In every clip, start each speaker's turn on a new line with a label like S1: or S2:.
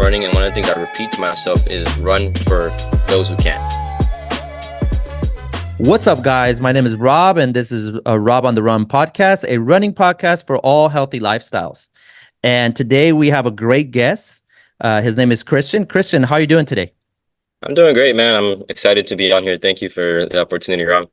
S1: running, and one of the things I repeat to myself is run for those who can't.
S2: What's up, guys? My name is Rob, and this is a Rob on the Run podcast, a running podcast for all healthy lifestyles. And today we have a great guest. His name is Christian. Christian, how are you doing today?
S1: I'm doing great, man. I'm excited to be on here. Thank you for the opportunity, Rob.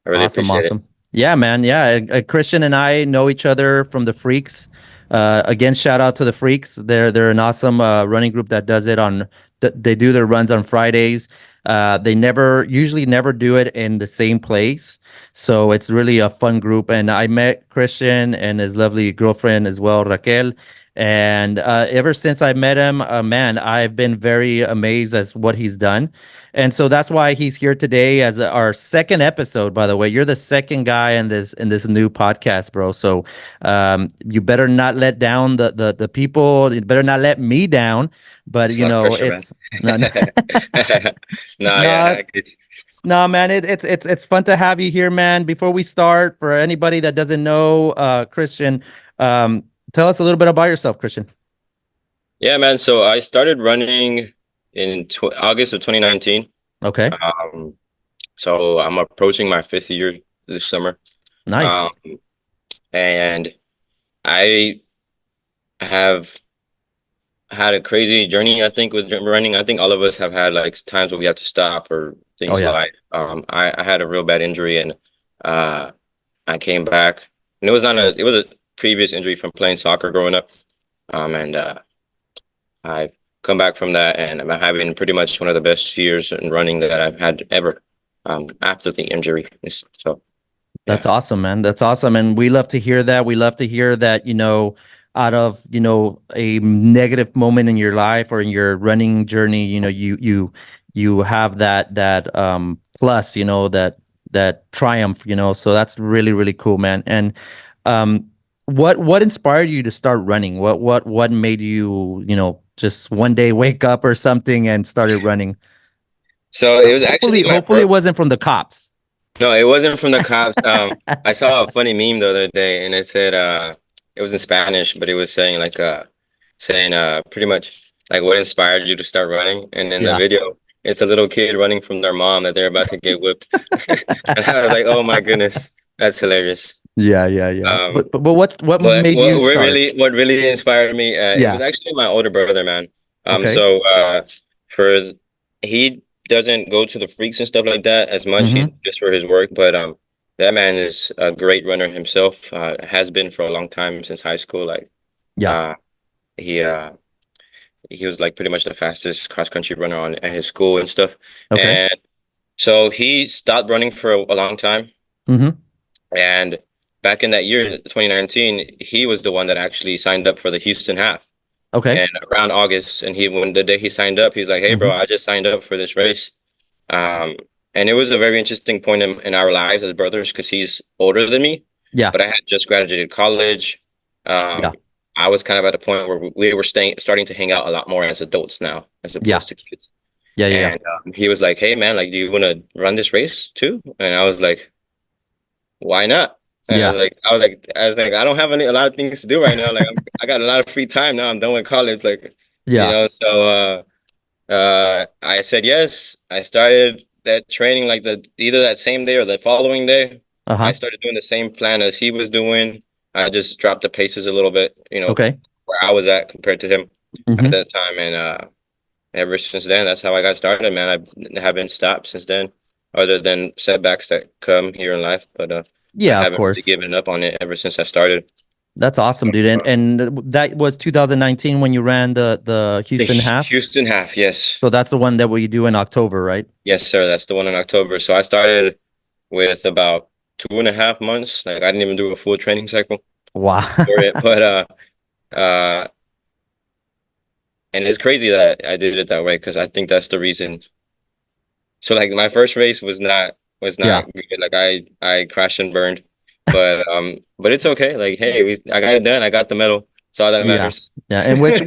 S1: I really appreciate it.
S2: Yeah, man. Yeah, Christian and I know each other from the Freaks. Again, shout out to the Freaks. They're an awesome running group that does it on. They do their runs on Fridays. They usually never do it in the same place, so it's really a fun group. And I met Christian and his lovely girlfriend as well, Raquel. And ever since I met him, man, I've been very amazed as what he's done. And so that's why he's here today as our second episode. By the way, you're the second guy in this new podcast, bro. So you better not let down the people. You better not let me down. But
S1: It's
S2: you
S1: not
S2: know,
S1: pressure,
S2: it's
S1: man.
S2: no,
S1: Good.
S2: no, man. It's fun to have you here, man. Before we start, for anybody that doesn't know, Christian, tell us a little bit about yourself, Christian.
S1: Yeah, man. So I started running in August of 2019.
S2: Okay.
S1: So I'm approaching my 5th year this summer.
S2: Nice.
S1: And I have had a crazy journey, I think, with running. I think all of us have had like times where we have to stop or things like I had a real bad injury, and I came back, and it was a previous injury from playing soccer growing up. And I've come back from that, and I'm having pretty much one of the best years in running that I've had ever, after the injury. So
S2: that's awesome, man. That's awesome. And we love to hear that. We love to hear that, out of, a negative moment in your life or in your running journey, you have that plus, that triumph, so that's really, really cool, man. And what inspired you to start running? What made you, just one day wake up or something and started running?
S1: So it was
S2: hopefully it wasn't from the cops.
S1: No, it wasn't from the cops. I saw a funny meme the other day, and it said it was in Spanish, but it was saying pretty much like what inspired you to start running. And in the video, it's a little kid running from their mom that they're about to get whipped. And I was like, oh my goodness, that's hilarious.
S2: Yeah. But what made you start?
S1: What really inspired me? It was actually my older brother, man.
S2: Okay.
S1: So he doesn't go to the Freaks and stuff like that as much, just for his work. But that man is a great runner himself. Has been for a long time, since high school. He was like pretty much the fastest cross country runner at his school and stuff.
S2: Okay.
S1: And so he stopped running for a long time. And back in that year, 2019, he was the one that actually signed up for the Houston half.
S2: Okay.
S1: And around August, and when the day he signed up, he's like, "Hey, bro, I just signed up for this race." And it was a very interesting point in our lives as brothers, because he's older than me.
S2: Yeah.
S1: But I had just graduated college. I was kind of at a point where we were starting to hang out a lot more as adults now, as opposed to kids.
S2: Yeah.
S1: And he was like, "Hey, man, like, do you want to run this race too?" And I was like, "Why not?" And I was like, I don't have a lot of things to do right now. Like, I got a lot of free time now. I'm done with college. Like, So I said yes. I started that training like either that same day or the following day. I started doing the same plan as he was doing. I just dropped the paces a little bit, where I was at compared to him at that time. And ever since then, that's how I got started, man. I haven't stopped since then, other than setbacks that come here in life. But I haven't really given up on it ever since I started.
S2: That's awesome, dude. And that was 2019 when you ran the Houston half?
S1: Houston half, yes.
S2: So that's the one that we do in October, right?
S1: Yes, sir. That's the one in October. So I started with about 2.5 months. Like, I didn't even do a full training cycle.
S2: Wow.
S1: For it. But and it's crazy that I did it that way, because I think that's the reason. So like my first race was not good. Like I crashed and burned. But it's okay. Like, hey, I got it done. I got the medal. That's all that matters.
S2: Yeah. And which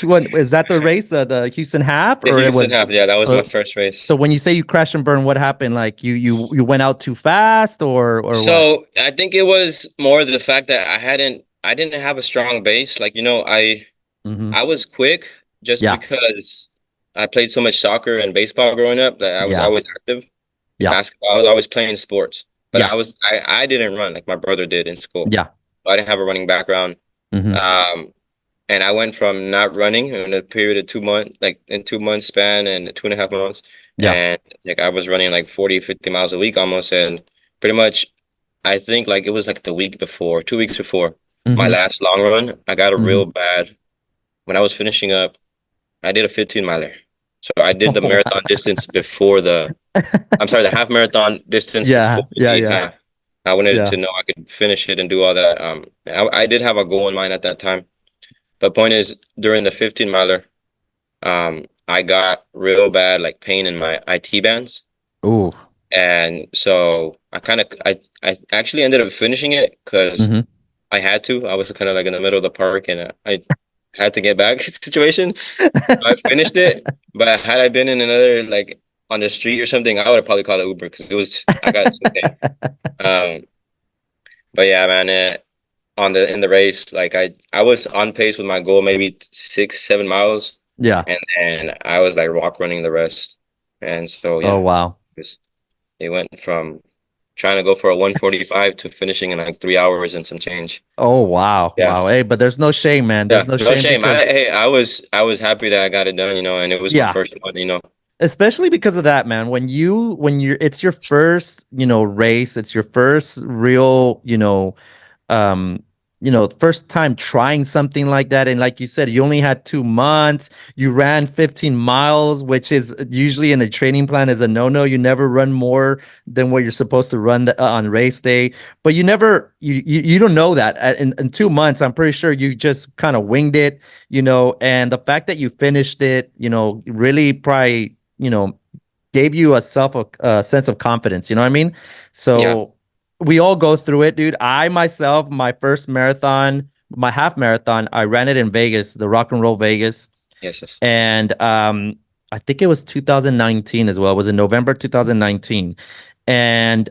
S2: one is that? The race, the Houston half,
S1: or Houston half? Yeah, that was my first race.
S2: So when you say you crashed and burned, what happened? Like you went out too fast, or
S1: so
S2: what?
S1: I think it was more the fact that I didn't have a strong base. Like, I was quick, just
S2: Yeah.
S1: because I played so much soccer and baseball growing up that I was
S2: Yeah.
S1: always active.
S2: Yeah.
S1: Basketball, I was always playing sports, but
S2: Yeah.
S1: I didn't run like my brother did in school.
S2: Yeah.
S1: I didn't have a running background.
S2: Hmm.
S1: Um, and I went from not running in a period of 2 months, like in 2 months span and 2.5 months,
S2: Yeah.
S1: and like I was running like 40, 50 miles a week almost, and pretty much I think like it was like the week before, 2 weeks before my
S2: Hmm.
S1: last long run, I got a
S2: Hmm.
S1: real bad when I was finishing up. I did a 15 miler. So I did the
S2: Oh,
S1: marathon distance before I'm sorry, the half marathon distance before
S2: yeah. Yeah.
S1: the
S2: Yeah.
S1: half. I wanted
S2: Yeah.
S1: to know I could finish it and do all that. I did have a goal in mind at that time. But point is, during the 15 miler, I got real bad like pain in my IT bands.
S2: Ooh.
S1: And so I actually ended up finishing it because
S2: Hmm.
S1: I had to. I was kind of like in the middle of the park and I had to get back situation. I finished it, but had I been in another like on the street or something, I would have probably called it Uber because it was I got so pain. Um, but yeah, man, on the in the race, like I was on pace with my goal, maybe 6, 7 miles,
S2: Yeah.
S1: and then I was like walk running the rest, and so
S2: Oh,
S1: yeah,
S2: wow.
S1: it went from trying to go for a 1:45 to finishing in like 3 hours and some change.
S2: Oh, wow.
S1: Yeah.
S2: Wow. Hey, but there's no shame, man. There's
S1: Yeah,
S2: no
S1: no
S2: shame
S1: shame.
S2: because,
S1: I was happy that I got it done, and it was my
S2: yeah,
S1: first one.
S2: especially because of that, man. When it's your first, race, it's your first real, um, first time trying something like that. And like you said, you only had 2 months. You ran 15 miles, which is usually in a training plan is a no-no. You never run more than what you're supposed to run on race day. But you never, you don't know that. In 2 months, I'm pretty sure you just kind of winged it, and the fact that you finished it, really probably, gave you a sense of confidence. You know what I mean?
S1: Yeah.
S2: So we all go through it, dude. I myself, my first marathon, my half marathon, I ran it in Vegas, the Rock and Roll Vegas,
S1: Yes, yes.
S2: and I think it was 2019 as well. It was in November 2019, and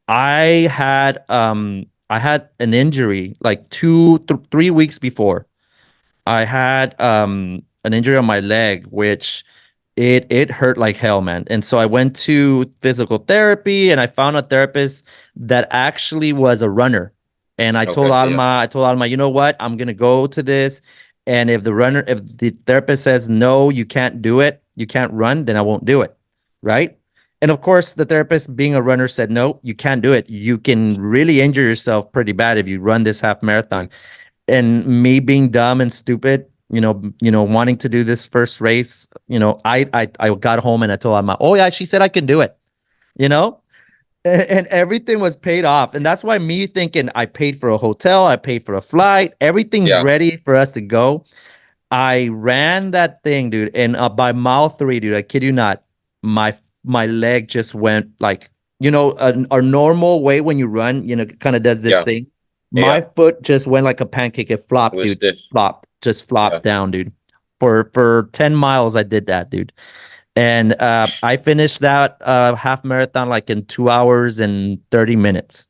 S2: I had an injury like 3 weeks before. I had an injury on my leg, which it hurt like hell, man. And so I went to physical therapy and I found a therapist that actually was a runner. And
S1: Okay. Yeah.
S2: I told Alma, you know what? I'm gonna go to this. And if the therapist says no, you can't do it, you can't run, then I won't do it. Right. And of course, the therapist, being a runner, said, no, you can't do it. You can really injure yourself pretty bad if you run this half
S1: Mm.
S2: marathon. And me being dumb and stupid, wanting to do this first race, I got home and I told Alma, oh yeah, she said I can do it, you know, and everything was paid off. And that's why me thinking I paid for a hotel, I paid for a flight, everything's
S1: Yeah.
S2: ready for us to go. I ran that thing, dude, and by mile three, dude, I kid you not, my leg just went like, a normal way when you run, kind of does this
S1: Yeah.
S2: thing.
S1: Yeah.
S2: My foot just went like a pancake. It
S1: It
S2: flopped,
S1: was
S2: dude.
S1: stiff.
S2: Just
S1: Yeah.
S2: flopped down, dude. For 10 miles, I did that, dude. And I finished that half marathon like in 2 hours and 30 minutes,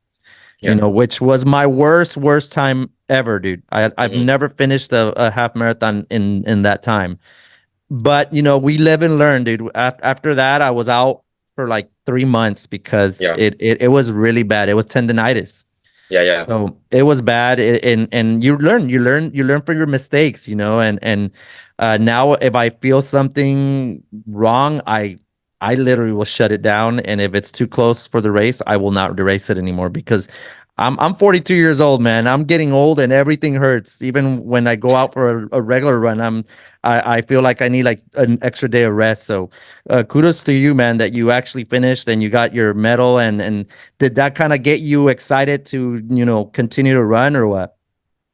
S1: Yeah.
S2: which was my worst time ever, dude. I've
S1: Hmm.
S2: never finished a half marathon in that time. But we live and learn, dude. After that, I was out for like 3 months because
S1: Yeah.
S2: it was really bad. It was tendonitis.
S1: Yeah. Yeah.
S2: So it was bad, and you learn from your mistakes, and now if I feel something wrong, I literally will shut it down, and if it's too close for the race, I will not race it anymore because I'm 42 years old, man. I'm getting old, and everything hurts. Even when I go out for a regular run, I feel like I need like an extra day of rest. So kudos to you, man, that you actually finished and you got your medal, and did that kind of get you excited to, continue to run or what?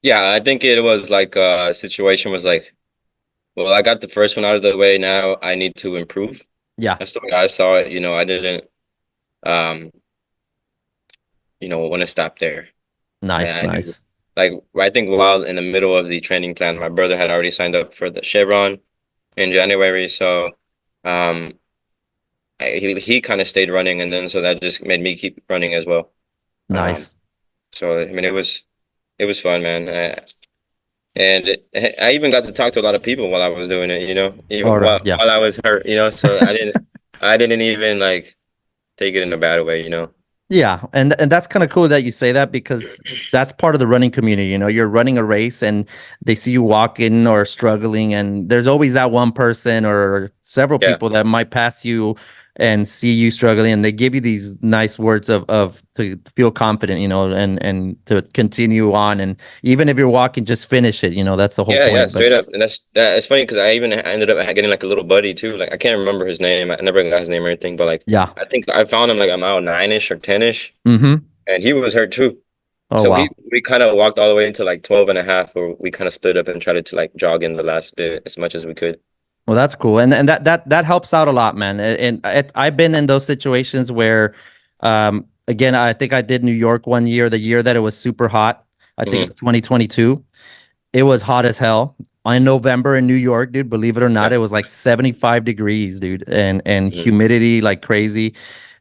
S1: Yeah. I think it was like a situation was like, well, I got the first one out of the way. Now I need to improve.
S2: Yeah.
S1: That's the way I saw it. I didn't, um, want to stop there.
S2: Nice,
S1: I knew,
S2: nice.
S1: like, I think while in the middle of the training plan, my brother had already signed up for the Chevron in January. So, um, he kind of stayed running, and then so that just made me keep running as well. Um,
S2: Nice.
S1: so I mean, it was fun, man. And I even got to talk to a lot of people while I was doing it, even
S2: Or yeah.
S1: while I was hurt, so I didn't even like take it in a bad way,
S2: Yeah, and that's kind of cool that you say that because that's part of the running community. You're running a race and they see you walking or struggling, and there's always that one person or several
S1: Yeah.
S2: people that might pass you and see you struggling, and they give you these nice words of to feel confident, and to continue on, and even if you're walking, just finish it. That's the whole
S1: Yeah, yeah,
S2: point. But
S1: straight up. And it's funny because I even ended up getting like a little buddy too. Like I can't remember his name. I never got his name or anything, but like
S2: yeah,
S1: I think I found him like a mile nine-ish or 10-ish,
S2: mm-hmm.
S1: and he was hurt too.
S2: Oh
S1: So
S2: wow.
S1: we kind of walked all the way into like 12 and a half, where we kind of split up and tried to like jog in the last bit as much as we could.
S2: Well, that's cool, and that helps out a lot, man. I've been in those situations where, again, I think I did New York one year, the year that it was super hot. I think it
S1: Hmm.
S2: was 2022. It was hot as hell in November in New York, dude. Believe it or
S1: Yeah.
S2: not, it was like 75 degrees, dude, and
S1: Hmm.
S2: humidity like crazy.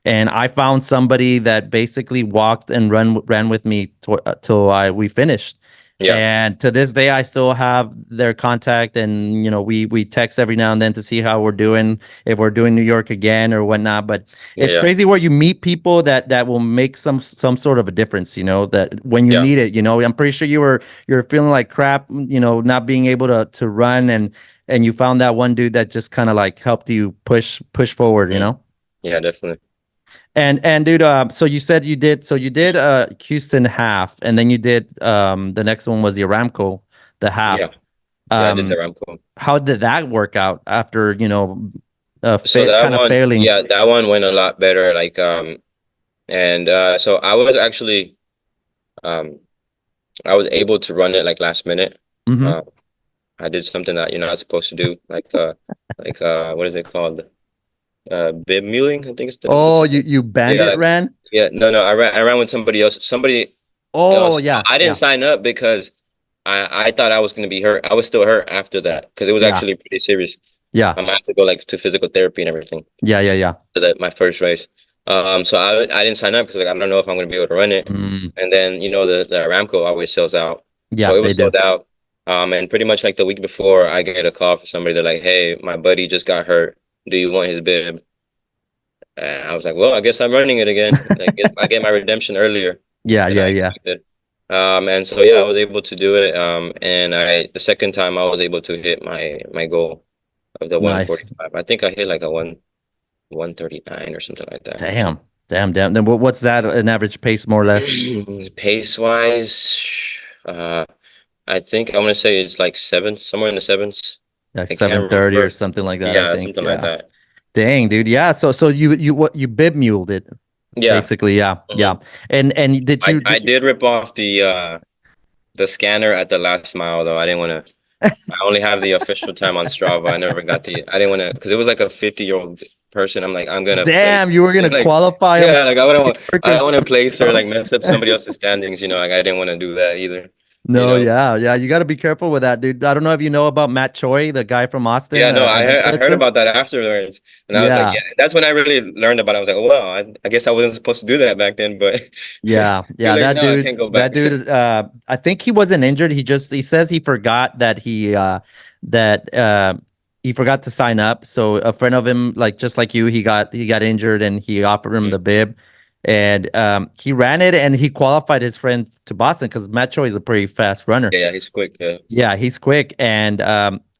S2: And I found somebody that basically walked and ran with me till we finished.
S1: Yeah.
S2: And to this day, I still have their contact, and we text every now and then to see how we're doing, if we're doing New York again or whatnot. But
S1: Yeah.
S2: it's
S1: Yeah.
S2: crazy where you meet people that will make some sort of a difference. That when you
S1: Yeah.
S2: need it. I'm pretty sure you're feeling like crap, not being able to run, and you found that one dude that just kind of like helped you push forward.
S1: Mhm. Yeah, definitely.
S2: And dude, so you did Houston half, and then you did the next one was the Aramco, the half.
S1: Yeah. Yeah, I did the
S2: Um,
S1: Ramco.
S2: how did that work out after
S1: So that
S2: kind of
S1: one,
S2: failing?
S1: yeah, that one went a lot better. Like, and so um, I was able to run it like last minute.
S2: Hmm.
S1: Uh, I did something that you're not supposed to do, like what is it called? Bib muling, I think it's the
S2: Oh,
S1: term.
S2: you
S1: Yeah,
S2: bandit
S1: like
S2: ran?
S1: yeah, no, I ran with somebody else. Somebody
S2: Oh
S1: else.
S2: yeah,
S1: I didn't
S2: yeah,
S1: sign up because I thought I was gonna be hurt. I was still hurt after that because it was
S2: yeah,
S1: actually pretty serious.
S2: yeah,
S1: I had to go like to physical therapy and everything.
S2: yeah, yeah, yeah.
S1: For my first race. So I didn't sign up because like I don't know if I'm gonna be able to run it.
S2: Mm,
S1: And then the Aramco always sells out, so
S2: yeah,
S1: it
S2: they
S1: was
S2: do.
S1: sold out. And pretty much like the week before, I get a call from somebody. They're like, "Hey, my buddy just got hurt. Do you want his bib?" And I was like, "Well, I guess I'm running it again. I get my redemption earlier
S2: Yeah,
S1: than I
S2: yeah, yeah.
S1: expected." And so yeah, I was able to do it. And the second time I was able to hit my goal of the
S2: Nice.
S1: 145. I think I hit like a 139 or something like that. So
S2: Damn, damn, damn. Then what's that an average pace more or less?
S1: pace wise, uh, I think I want to say it's like sevens, somewhere in the sevens.
S2: Like
S1: I can't
S2: 7:30 or
S1: remember.
S2: something like that, I
S1: Yeah,
S2: think.
S1: something like
S2: Yeah.
S1: that.
S2: Dang, dude. Yeah. So you bib muled it
S1: Yeah.
S2: basically. Yeah.
S1: Hmm.
S2: Yeah. And did
S1: I
S2: you
S1: I did rip off the scanner at the last mile though. I didn't want to. I only have the official time on Strava. I never got the. I didn't want to because it was like a 50-year-old person. I'm like, I'm gonna place.
S2: damn, you were gonna
S1: Like,
S2: qualify them
S1: yeah, like I wouldn't want. I don't
S2: workers.
S1: want to place or like mess up somebody else's standings. Like I didn't want to do that either. You
S2: No,
S1: know.
S2: yeah, yeah. You got to be careful with that, dude. I don't know if you know about Matt Choi, the guy from Austin,
S1: Yeah, no,
S2: an
S1: I heard
S2: influencer.
S1: about that afterwards, and I was like, yeah,
S2: Yeah,
S1: that's when I really learned about it. I was like, oh, wow, I guess I wasn't supposed to do that back then, but
S2: yeah,
S1: too
S2: yeah.
S1: late
S2: That
S1: now. I
S2: dude,
S1: can't go
S2: that
S1: back.
S2: dude. I think he wasn't injured. He says he forgot that he forgot to sign up. So a friend of him, like just like you, he got injured, and he offered him
S1: Mhm.
S2: the bib, and he ran it, and he qualified his friend to Boston because Matt Choi is a pretty fast runner.
S1: Yeah, yeah, he's quick. Yeah.
S2: Yeah, he's quick. And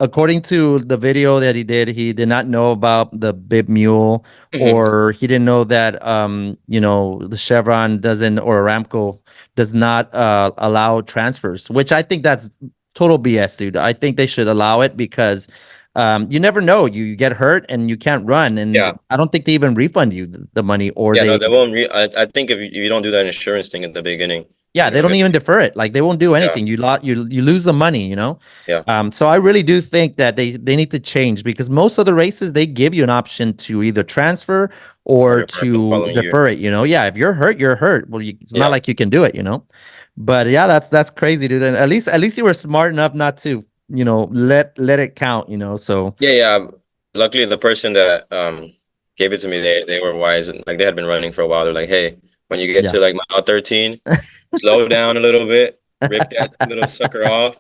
S2: according to the video that he did not know about the bib mule,
S1: Mhm.
S2: or he didn't know that the Chevron doesn't, or Aramco does not allow transfers, which I think that's total BS, dude. I think they should allow it because you never know. You get hurt and you can't run,
S1: Yeah,
S2: and I don't think they even refund you the money, or
S1: yeah, no,
S2: they
S1: they won't. I think if you don't do that insurance thing at the beginning,
S2: yeah, they don't even defer it. Like they won't do
S1: yeah,
S2: anything. You lose the money.
S1: yeah,
S2: So I really do think that they need to change because most of the races they give you an option to either transfer
S1: or
S2: or
S1: defer for the
S2: to
S1: following year.
S2: defer it. Yeah, if you're hurt, you're hurt. Well, it's not
S1: Yeah,
S2: like you can do it. But yeah, that's crazy, dude. And at least you were smart enough not to let it count. So
S1: yeah, yeah. Luckily, the person that gave it to me, they were wise and like they had been running for a while. They're like, hey, when you get
S2: yeah,
S1: to like mile 13, slow down a little bit, rip that little sucker off.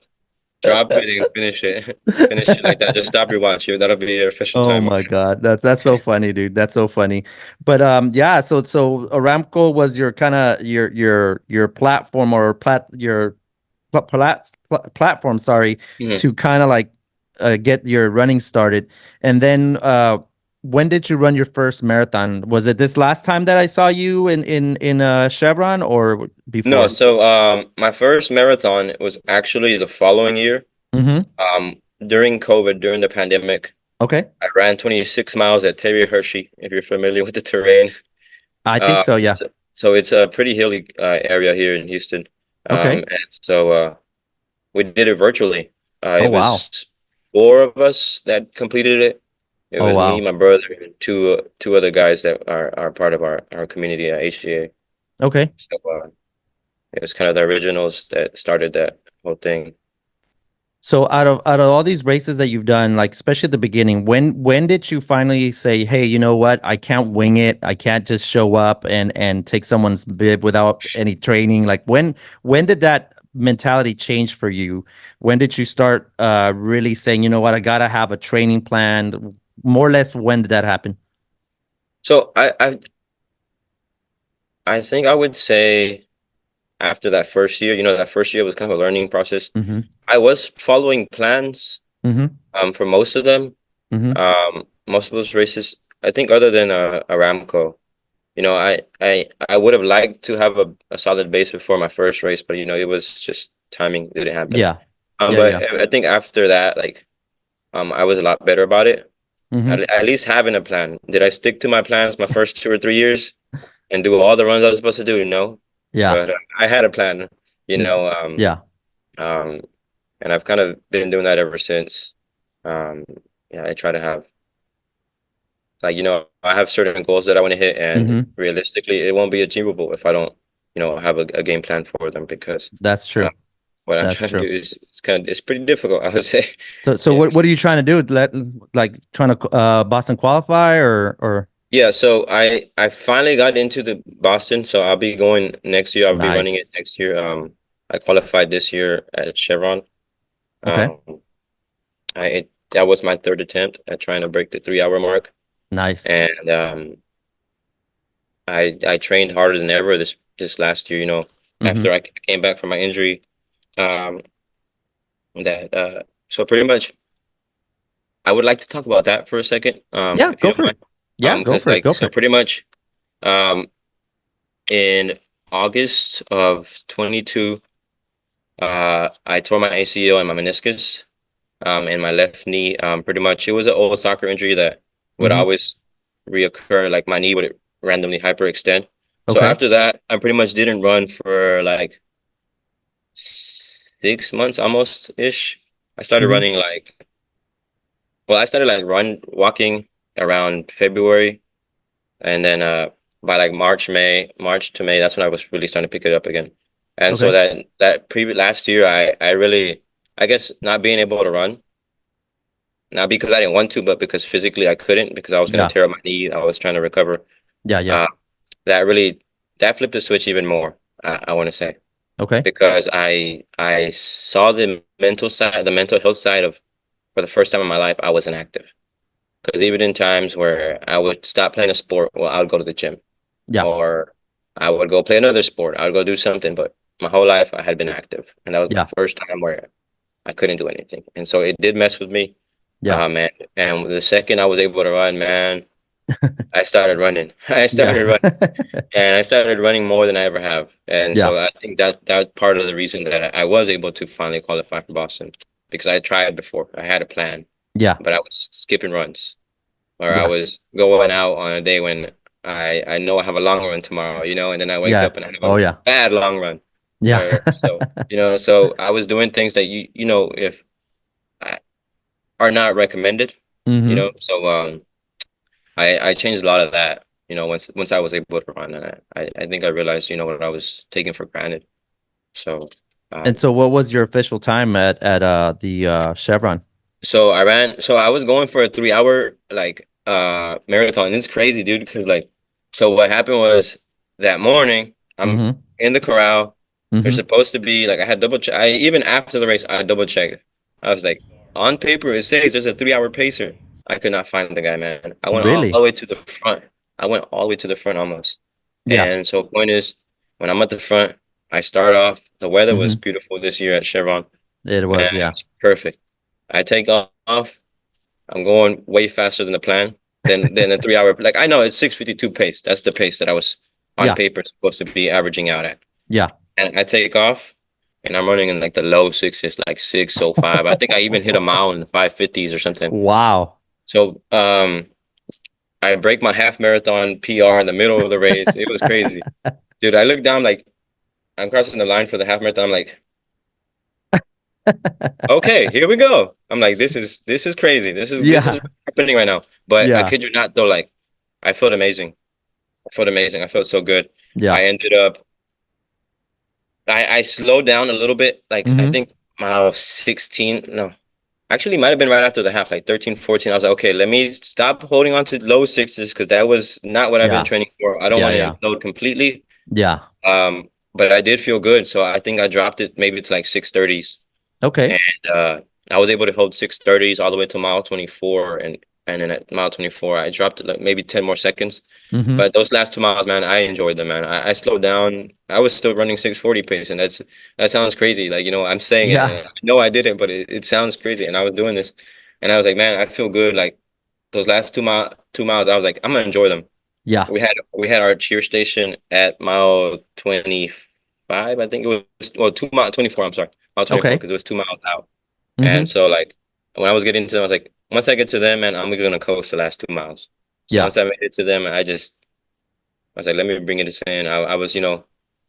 S1: Drop it and finish it. Finish it like that. Just stop your watch. That'll be your official
S2: Oh
S1: time.
S2: my God, that's so funny, dude. That's so funny. But yeah. So Aramco was your kind of your platform or your platform. Sorry,
S1: Mhm.
S2: to kind of like get your running started. And then when did you run your first marathon? Was it this last time that I saw you in Chevron or
S1: No,
S2: before?
S1: so my first marathon was actually the following year.
S2: Mm-hmm.
S1: During COVID, during the pandemic,
S2: Okay,
S1: I ran 26 miles at Terry Hershey, if you're familiar with the terrain.
S2: I think
S1: Um,
S2: so. Yeah.
S1: so it's a pretty hilly area here in Houston.
S2: Okay.
S1: And so we did it virtually.
S2: Oh
S1: It
S2: wow.
S1: was four of us that completed it. It
S2: Oh
S1: was me,
S2: wow.
S1: my brother, and two other guys that are part of our community at HCA.
S2: Okay.
S1: So it was kind of the originals that started that whole thing.
S2: So out of all these races that you've done, like especially at the beginning, when did you finally say, "Hey, you know what? I can't wing it. I can't just show up and take someone's bib without any training." Like when did that mentality change for you? When did you start really saying, "You know what? I gotta have a training plan." More or less, when did that happen?
S1: So I think I would say after that first year, that first year was kind of a learning process.
S2: Mm-hmm.
S1: I was following plans
S2: Mm-hmm.
S1: for most of them.
S2: Mm-hmm.
S1: Most of those races, I think other than Aramco, I would have liked to have a solid base before my first race, but it was just timing didn't happen.
S2: Yeah. Yeah.
S1: But
S2: Yeah.
S1: I think after that, like I was a lot better about it.
S2: Mm-hmm.
S1: At least having a plan. Did I stick to my plans my first 2 or 3 years and do all the runs I was supposed to do? No,
S2: Yeah.
S1: but I had a plan, you
S2: Mm,
S1: know,
S2: yeah.
S1: um, and I've kind of been doing that ever since. Um, yeah, I try to have like I have certain goals that I want to hit, and
S2: Mm-hmm.
S1: realistically, it won't be achievable if I don't have a game plan for them because
S2: That's
S1: uh,
S2: true.
S1: what I'm
S2: That's
S1: trying to
S2: true.
S1: do is it's pretty difficult, I would say.
S2: So
S1: Yeah.
S2: what are you trying to do? Like trying to Boston qualify or
S1: Yeah, so I finally got into the Boston, so I'll be going next year. I'll be running it
S2: nice.
S1: next year. I qualified this year at Chevron.
S2: Okay.
S1: Um, that was my third attempt at trying to break the 3 hour mark,
S2: Nice.
S1: and I trained harder than ever this last year.
S2: Mm-hmm.
S1: After I came back from my injury, um, that so pretty much I would like to talk about that for a second,
S2: Yeah,
S1: if you
S2: go
S1: don't
S2: for it.
S1: mind,
S2: Yeah, go
S1: because
S2: for it.
S1: like
S2: Go for
S1: so
S2: it.
S1: pretty much, um, in August of 22, I tore my ACL and my meniscus, and my left knee. Pretty much it was an old soccer injury that would
S2: Mm-hmm.
S1: always reoccur. Like my knee would randomly hyperextend. So
S2: Okay.
S1: after that, I pretty much didn't run for like 6 months almost ish. I started
S2: Mm-hmm.
S1: running I started like walking around February, and then by like March to May, that's when I was really starting to pick it up again. And so
S2: Okay.
S1: that previous last year, I really, I guess, not being able to run, not because I didn't want to, but because physically I couldn't, because I was going
S2: Yeah.
S1: to tear up my knee. I was trying to recover.
S2: Yeah, yeah.
S1: Uh, that really that flipped the switch even more. I want to say,
S2: Okay.
S1: because I saw the mental side, the mental health side of, for the first time in my life, I wasn't active. Because even in times where I would stop playing a sport, well, I would go to the gym,
S2: Yeah.
S1: or I would go play another sport. I would go do something, but my whole life I had been active, and that was my
S2: Yeah.
S1: first time where I couldn't do anything, and so it did mess with me.
S2: Yeah.
S1: And the second I was able to run, man, I started running. I
S2: Yeah.
S1: started running, and I started running more than I ever have, and
S2: Yeah.
S1: so I think that part of the reason that I was able to finally qualify for Boston, because I tried before. I had a plan,
S2: Yeah.
S1: but I was skipping runs, or I
S2: Yeah.
S1: was going out on a day when I know I have a long run tomorrow, and then I wake
S2: Yeah.
S1: up and I have
S2: Oh
S1: a
S2: yeah.
S1: bad long run.
S2: Yeah.
S1: Or so I was doing things that if are not recommended,
S2: Mm-hmm.
S1: So I changed a lot of that, once I was able to run, and I think I realized, what I was taking for granted. So
S2: And
S1: um
S2: so what was your official time at the Chevron?
S1: so I was going for a 3 hour like marathon. It's crazy, dude, because like so what happened was that morning I'm
S2: Mm-hmm.
S1: in the corral. There's
S2: Mm-hmm.
S1: supposed to be like I had double check. I even after the race I double checked. I was like, on paper it says there's a 3 hour pacer. I could not find the guy, man. I went all
S2: Really?
S1: the way to the front. I went all the way to the front almost.
S2: Yeah.
S1: And so point is, when I'm at the front, I start off. The weather was
S2: Hmm.
S1: beautiful this year at Chevron.
S2: It
S1: Man,
S2: was, yeah.
S1: it's perfect. I take off. I'm going way faster than the plan. Than the 3 hour. Like I know it's 6:52 pace. That's the pace that I was on
S2: Yeah.
S1: paper supposed to be averaging out at.
S2: Yeah.
S1: And I take off, and I'm running in like the low sixes, like 6:05. I think I even hit a mile in the 5:50s or something.
S2: Wow.
S1: So I break my half marathon PR in the middle of the race. It was crazy, dude. I look down like I'm crossing the line for the half marathon. I'm like, okay, here we go. I'm like, this is crazy. This is
S2: Yeah.
S1: what's happening right now. But I
S2: Yeah.
S1: kid you not, though, like I felt amazing. I felt amazing. I felt so good.
S2: Yeah.
S1: I ended up I slowed down a little bit. Like I
S2: Hmm.
S1: think mile 16. No, actually might have been right after the half, like 13, 14. I was like, okay, let me stop holding on to low sixes because that was not what I've been
S2: Yeah.
S1: training for. I don't
S2: Yeah.
S1: want to
S2: Yeah.
S1: implode completely.
S2: Yeah.
S1: But I did feel good, so I think I dropped it maybe to like 6:30s. And
S2: Okay.
S1: I was able to hold 6:30s all the way to mile 24, and then at mile 24, I dropped it like maybe 10 more seconds.
S2: Hmm.
S1: But those last 2 miles, man, I enjoyed them, man. I slowed down. I was still running 6:40 pace, and that sounds crazy. Like, I'm saying it,
S2: Yeah.
S1: and I know I didn't, but it sounds crazy. And I was doing this, and I was like, man, I feel good. Like those last 2 miles, I was like, I'm gonna enjoy them.
S2: Yeah.
S1: We had our cheer station at mile 25, I think it was, well, 2 mile 24. I'm sorry, mile 24,
S2: Okay.
S1: because it was 2 miles out. And
S2: Hmm.
S1: so like when I was getting to them, I was like, once I get to them, man, I'm gonna coast the last 2 miles. So
S2: Yeah.
S1: once I made it to them, I was like, let me bring it in. I was,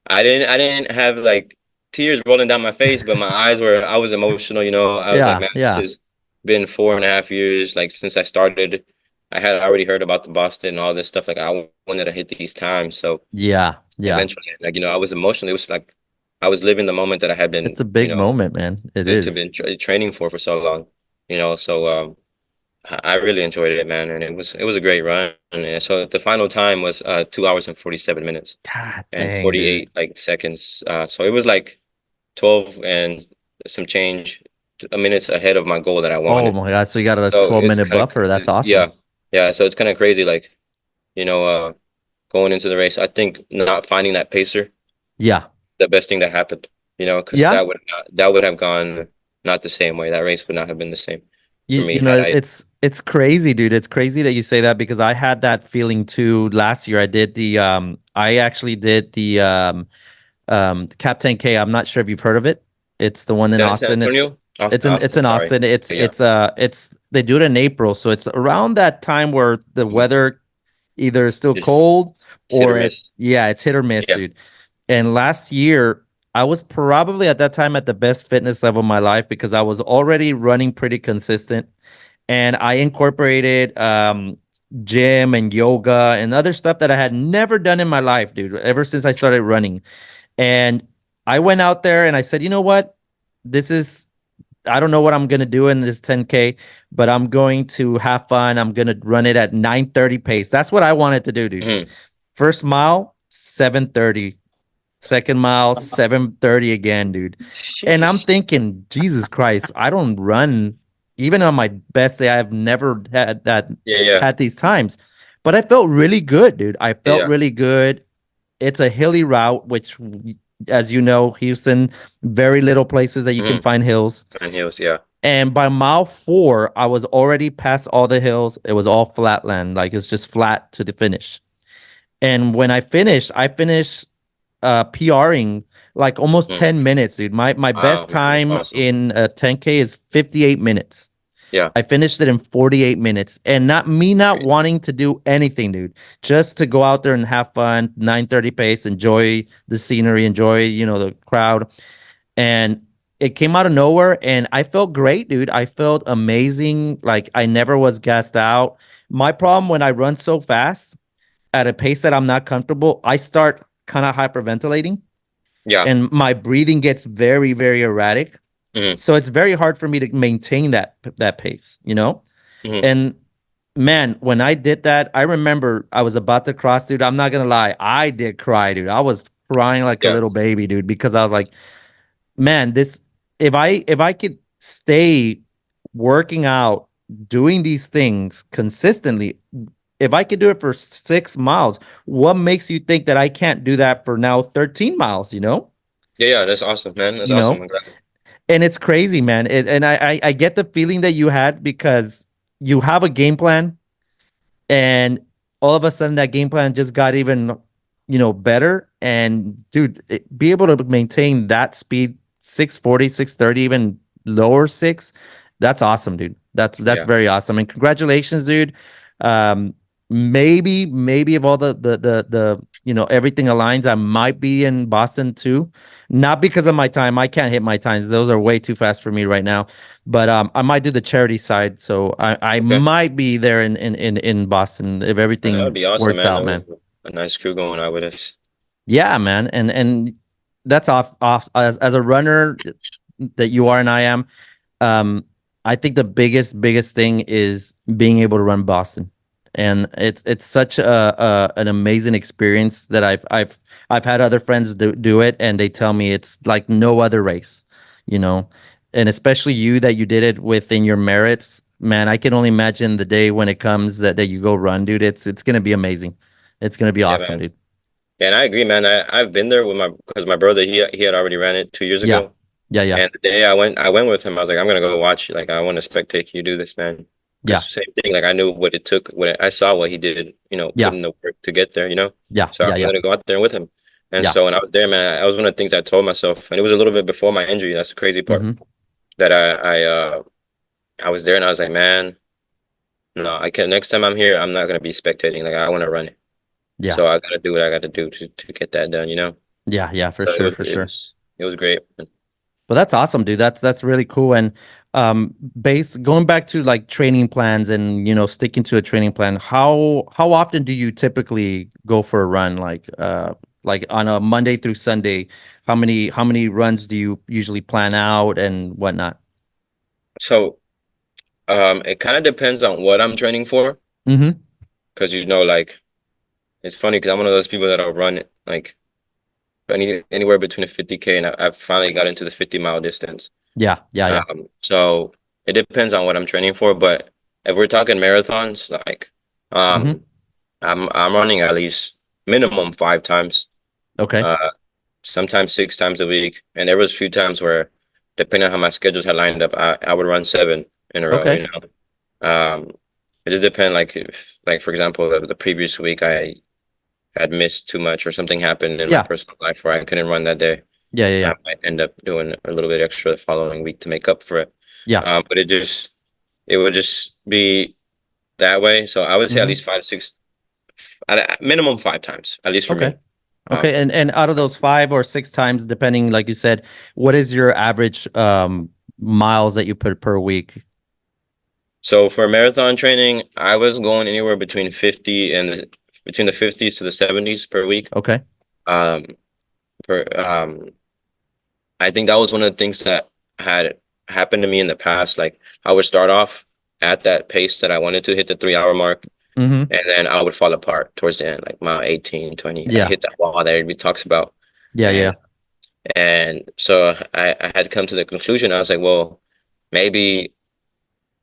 S1: I didn't have like tears rolling down my face, but my eyes were, I was emotional, I was like,
S2: Yeah.
S1: man, this
S2: Yeah.
S1: has been 4.5 years, like since I started. I had already heard about the Boston and all this stuff. Like I wanted to hit these times. So
S2: Yeah. Yeah.
S1: eventually, like, I was emotional. It was like I was living the moment that I had been,
S2: It's a big moment, man. It
S1: to
S2: is.
S1: been training for so long, so I really enjoyed it, man, and it was a great run. And so the final time was 2 hours and 47 minutes
S2: God
S1: and
S2: dang, dude.
S1: 48 like seconds. So it was like 12 and some change minutes ahead of my goal that I
S2: Oh
S1: wanted.
S2: my God. So you got a
S1: So it's
S2: 12-minute
S1: kind
S2: buffer. That's
S1: of, yeah,
S2: awesome.
S1: yeah. So it's kind of crazy, like you know, uh, going into the race. I think not finding that pacer,
S2: Yeah.
S1: the best thing that happened. Because
S2: Yeah.
S1: that would have gone not the same way. That race would not have been the same for me
S2: You
S1: had
S2: know,
S1: I.
S2: it's crazy, dude. It's crazy that you say that because I had that feeling too last year. I actually did the Captain K. I'm not sure if you've heard of it. It's the one in
S1: That San
S2: Austin.
S1: Antonio,
S2: It's
S1: Austin,
S2: in it's
S1: Austin.
S2: in
S1: Sorry.
S2: Austin.
S1: Yeah.
S2: It's they do it in April, so it's around that time where the
S1: Mhm.
S2: weather either is still
S1: It's,
S2: cold
S1: it's hit or
S2: or
S1: miss.
S2: it's hit or miss,
S1: Yeah.
S2: dude. And last year, I was probably at that time at the best fitness level of my life because I was already running pretty consistent and I incorporated gym and yoga and other stuff that I had never done in my life, dude, ever since I started running. And I went out there and I said, you know what? This is I don't know what I'm gonna do in this 10K, but I'm going to have fun. I'm gonna run it at 9:30 pace. That's what I wanted to do, dude.
S1: Hmm.
S2: First mile, 7:30. Second mile, 7:30 again, dude. And I'm
S1: Sheesh.
S2: thinking, Jesus Christ, I don't run even on my best day. I've never
S1: Yeah, yeah,
S2: had these times. But I felt really good, dude. I felt
S1: yeah.
S2: really good. It's a hilly route, which as you know, Houston, very little places that you can
S1: Mm-hmm.
S2: find hills.
S1: And heels, yeah.
S2: And by mile 4, I was already past all the hills. It was all flatland, like it's just flat to the finish. And when I finished PRing like almost
S1: Mm.
S2: 10 minutes, dude. My
S1: Wow,
S2: best
S1: man, that's
S2: time
S1: awesome.
S2: in 10K is 58 minutes.
S1: Yeah,
S2: I finished it in 48 minutes and not
S1: crazy.
S2: wanting to do anything, dude. Just to go out there and have fun, 9:30 pace, enjoy the scenery, enjoy, the crowd. And it came out of nowhere and I felt great, dude. I felt amazing. Like I never was gassed out. My problem when I run so fast at a pace that I'm not comfortable, I start kind of hyperventilating
S1: Yeah.
S2: and my breathing gets very, very erratic.
S1: Mm-hmm.
S2: So it's very hard for me to maintain that pace.
S1: Mm-hmm.
S2: And man, when I did that, I remember I was about to cross, dude. I'm not gonna lie, I did cry, dude. I was crying like a
S1: Yeah.
S2: little baby, dude, because I was like, man, this if I could stay working out, doing these things consistently, if I could do it for 6 miles, what makes you think that I can't do that for now 13 miles,
S1: Yeah, yeah, that's awesome, man. That's
S2: You
S1: awesome.
S2: know,
S1: I'm glad.
S2: and it's crazy, man. And I get the feeling that you had because you have a game plan, and all of a sudden that game plan just got even, better. And dude, be able to maintain that speed, 640, 630, even lower six, that's awesome, dude. That's
S1: Yeah,
S2: very awesome. And congratulations, dude. Um, maybe if all the everything aligns, I might be in Boston too. Not because of my time. I can't hit my times. Those are way too fast for me right now. But I might do the charity side, so I
S1: okay.
S2: might be there in Boston if
S1: That would
S2: everything
S1: be awesome,
S2: works
S1: man.
S2: out,
S1: That
S2: man.
S1: would a nice crew going out with us.
S2: Yeah, man, and that's off as a runner that you are and I am. Um, I think the biggest thing is being able to run Boston, and it's such a an amazing experience that I've had other friends do it, and they tell me it's like no other race, you know, and especially you that you did it within your merits. Man, I can only imagine the day when it comes that you go run, dude. It's gonna be amazing. It's gonna be
S1: Yeah,
S2: awesome,
S1: man.
S2: dude.
S1: Yeah, and I agree, man. I've been there with because my brother he had already ran it 2 years
S2: Yeah,
S1: ago.
S2: yeah, yeah,
S1: And the day I went with him. I was like, I'm gonna go watch. Like, I want to spectate you do this, man. Because
S2: yeah,
S1: same thing. Like, I knew what it took. I saw what he did. Put
S2: yeah,
S1: in the work to get there.
S2: yeah,
S1: So
S2: yeah,
S1: I'm
S2: yeah,
S1: gonna go out there with him. And
S2: yeah.
S1: so when I was there, man, that was one of the things I told myself. And it was a little bit before my injury. That's the crazy part.
S2: Mm-hmm.
S1: That I was there and I was like, man, no, I can. Next time I'm here, I'm not gonna be spectating. Like, I want to run it.
S2: Yeah,
S1: So I gotta do what I gotta do to get that done.
S2: yeah, yeah, for
S1: So
S2: sure, for sure.
S1: it was great.
S2: But that's awesome, dude. That's really cool. And base going back to like training plans and sticking to a training plan. How often do you typically go for a run? Like on a Monday through Sunday, how many runs do you usually plan out and whatnot?
S1: So it kind of depends on what I'm training for,
S2: Mm-hmm.
S1: because like it's funny because I'm one of those people that'll run like anywhere between a 50K, and I've finally got into the 50-mile distance.
S2: Yeah, yeah, yeah.
S1: So it depends on what I'm training for, but if we're talking marathons, like
S2: Mm-hmm.
S1: um, I'm running at least minimum 5 times,
S2: Okay.
S1: uh, sometimes 6 times a week, and there was a few times where, depending on how my schedules had lined up, I would run 7 in a row.
S2: Okay.
S1: It just depends. Like, if, like, for example, the previous week I had missed too much or something happened in my
S2: Yeah.
S1: personal life where I couldn't run that day.
S2: Yeah, yeah,
S1: I
S2: yeah.
S1: might end up doing a little bit extra the following week to make up for it.
S2: Yeah.
S1: But it would just be that way. So I would say at
S2: Mm-hmm.
S1: least 5, 6, at minimum 5 times, at least for
S2: Okay.
S1: me.
S2: Okay,
S1: Um,
S2: and out of those 5 or 6 times, depending, like you said, what is your average miles that you put per week?
S1: so for marathon training, I was going anywhere between 50 and between the 50s to the 70s per week.
S2: Okay.
S1: Um, per I think that was one of the things that had happened to me in the past. Like, I would start off at that pace that I wanted to hit the 3 hour mark,
S2: Mm-hmm.
S1: and then I would fall apart towards the end, like mile 18, 20. I
S2: Yeah.
S1: hit that wall that everybody talks about.
S2: Yeah,
S1: And
S2: yeah.
S1: so I had come to the conclusion. I was like, well, maybe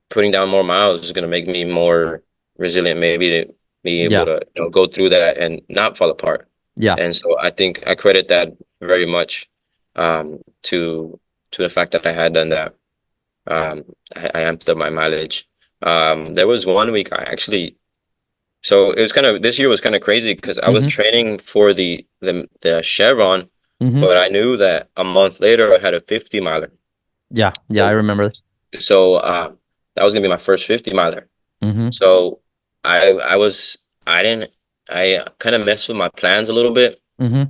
S1: putting down more miles is going to make me more resilient, maybe to be able
S2: Yeah.
S1: to go through that and not fall apart.
S2: Yeah.
S1: And so I think I credit that very much, to the fact that I had done that. Um, I amped up my mileage. There was one week I actually, so it was this year was kind of crazy because I was
S2: Mm-hmm.
S1: training for the Chevron,
S2: Mm-hmm.
S1: but I knew that a month later I had a 50 miler.
S2: Yeah. Yeah, I
S1: So,
S2: remember.
S1: so that was gonna be my first 50 miler.
S2: Mm-hmm.
S1: So I was I didn't I kind of messed with my plans a little bit.
S2: Mm-hmm.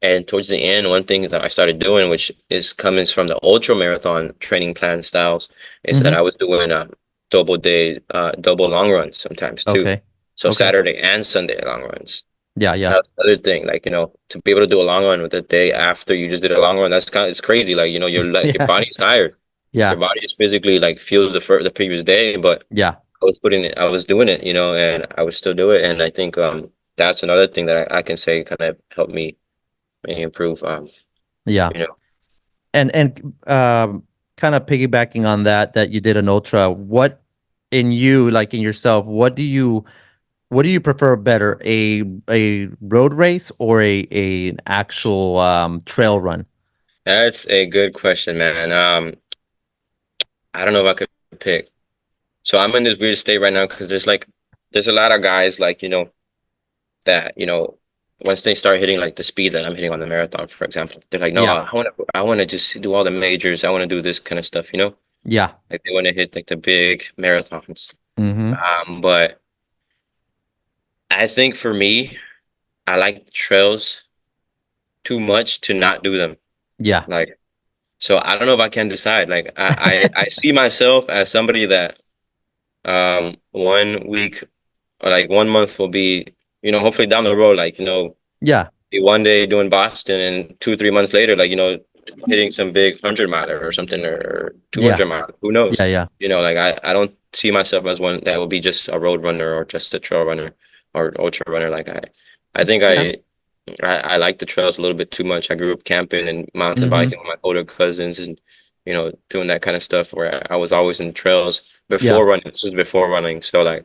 S1: And towards the end, one thing that I started doing, which is coming from the ultra marathon training plan styles, is that
S2: Mm-hmm.
S1: I was doing double long runs sometimes too.
S2: Okay.
S1: So
S2: Okay.
S1: Saturday and Sunday long runs.
S2: Yeah, yeah.
S1: That's the other thing, like, to be able to do a long run with the day after you just did a long run, it's crazy. Like, your
S2: Yeah.
S1: body's tired. Your
S2: Yeah.
S1: body is physically like feels the previous day, but
S2: Yeah.
S1: I was doing it, and I would still do it. And I think that's another thing that I can say kind of helped me improve.
S2: Yeah.
S1: You know,
S2: And kind of piggybacking on that you did an ultra, what in you, like in yourself, what do you prefer better, a road race or a an actual trail run?
S1: That's a good question, man. I don't know if I could pick. So I'm in this weird state right now because there's a lot of guys like, that, once they start hitting like the speed that I'm hitting on the marathon, for example, they're like, no,
S2: Yeah,
S1: I want to just do all the majors. I want to do this kind of stuff.
S2: yeah.
S1: Like they want to hit like the big marathons.
S2: Mm-hmm.
S1: But I think for me, I like the trails too much to not do them.
S2: Yeah.
S1: Like, so I don't know if I can decide. Like, I see myself as somebody that 1 week or like 1 month will be, hopefully down the road, like,
S2: Yeah.
S1: be one day doing Boston and 2, 3 months later, like, hitting some big 100 miler or something or
S2: Yeah.
S1: 200 miler. Who knows?
S2: Yeah. Yeah.
S1: Like I don't see myself as one that will be just a road runner or just a trail runner or ultra runner. Like I think
S2: Yeah.
S1: I like the trails a little bit too much. I grew up camping and mountain
S2: Mm-hmm.
S1: biking with my older cousins and doing that kind of stuff where I was always in the trails
S2: Yeah.
S1: before running. This was before running. So like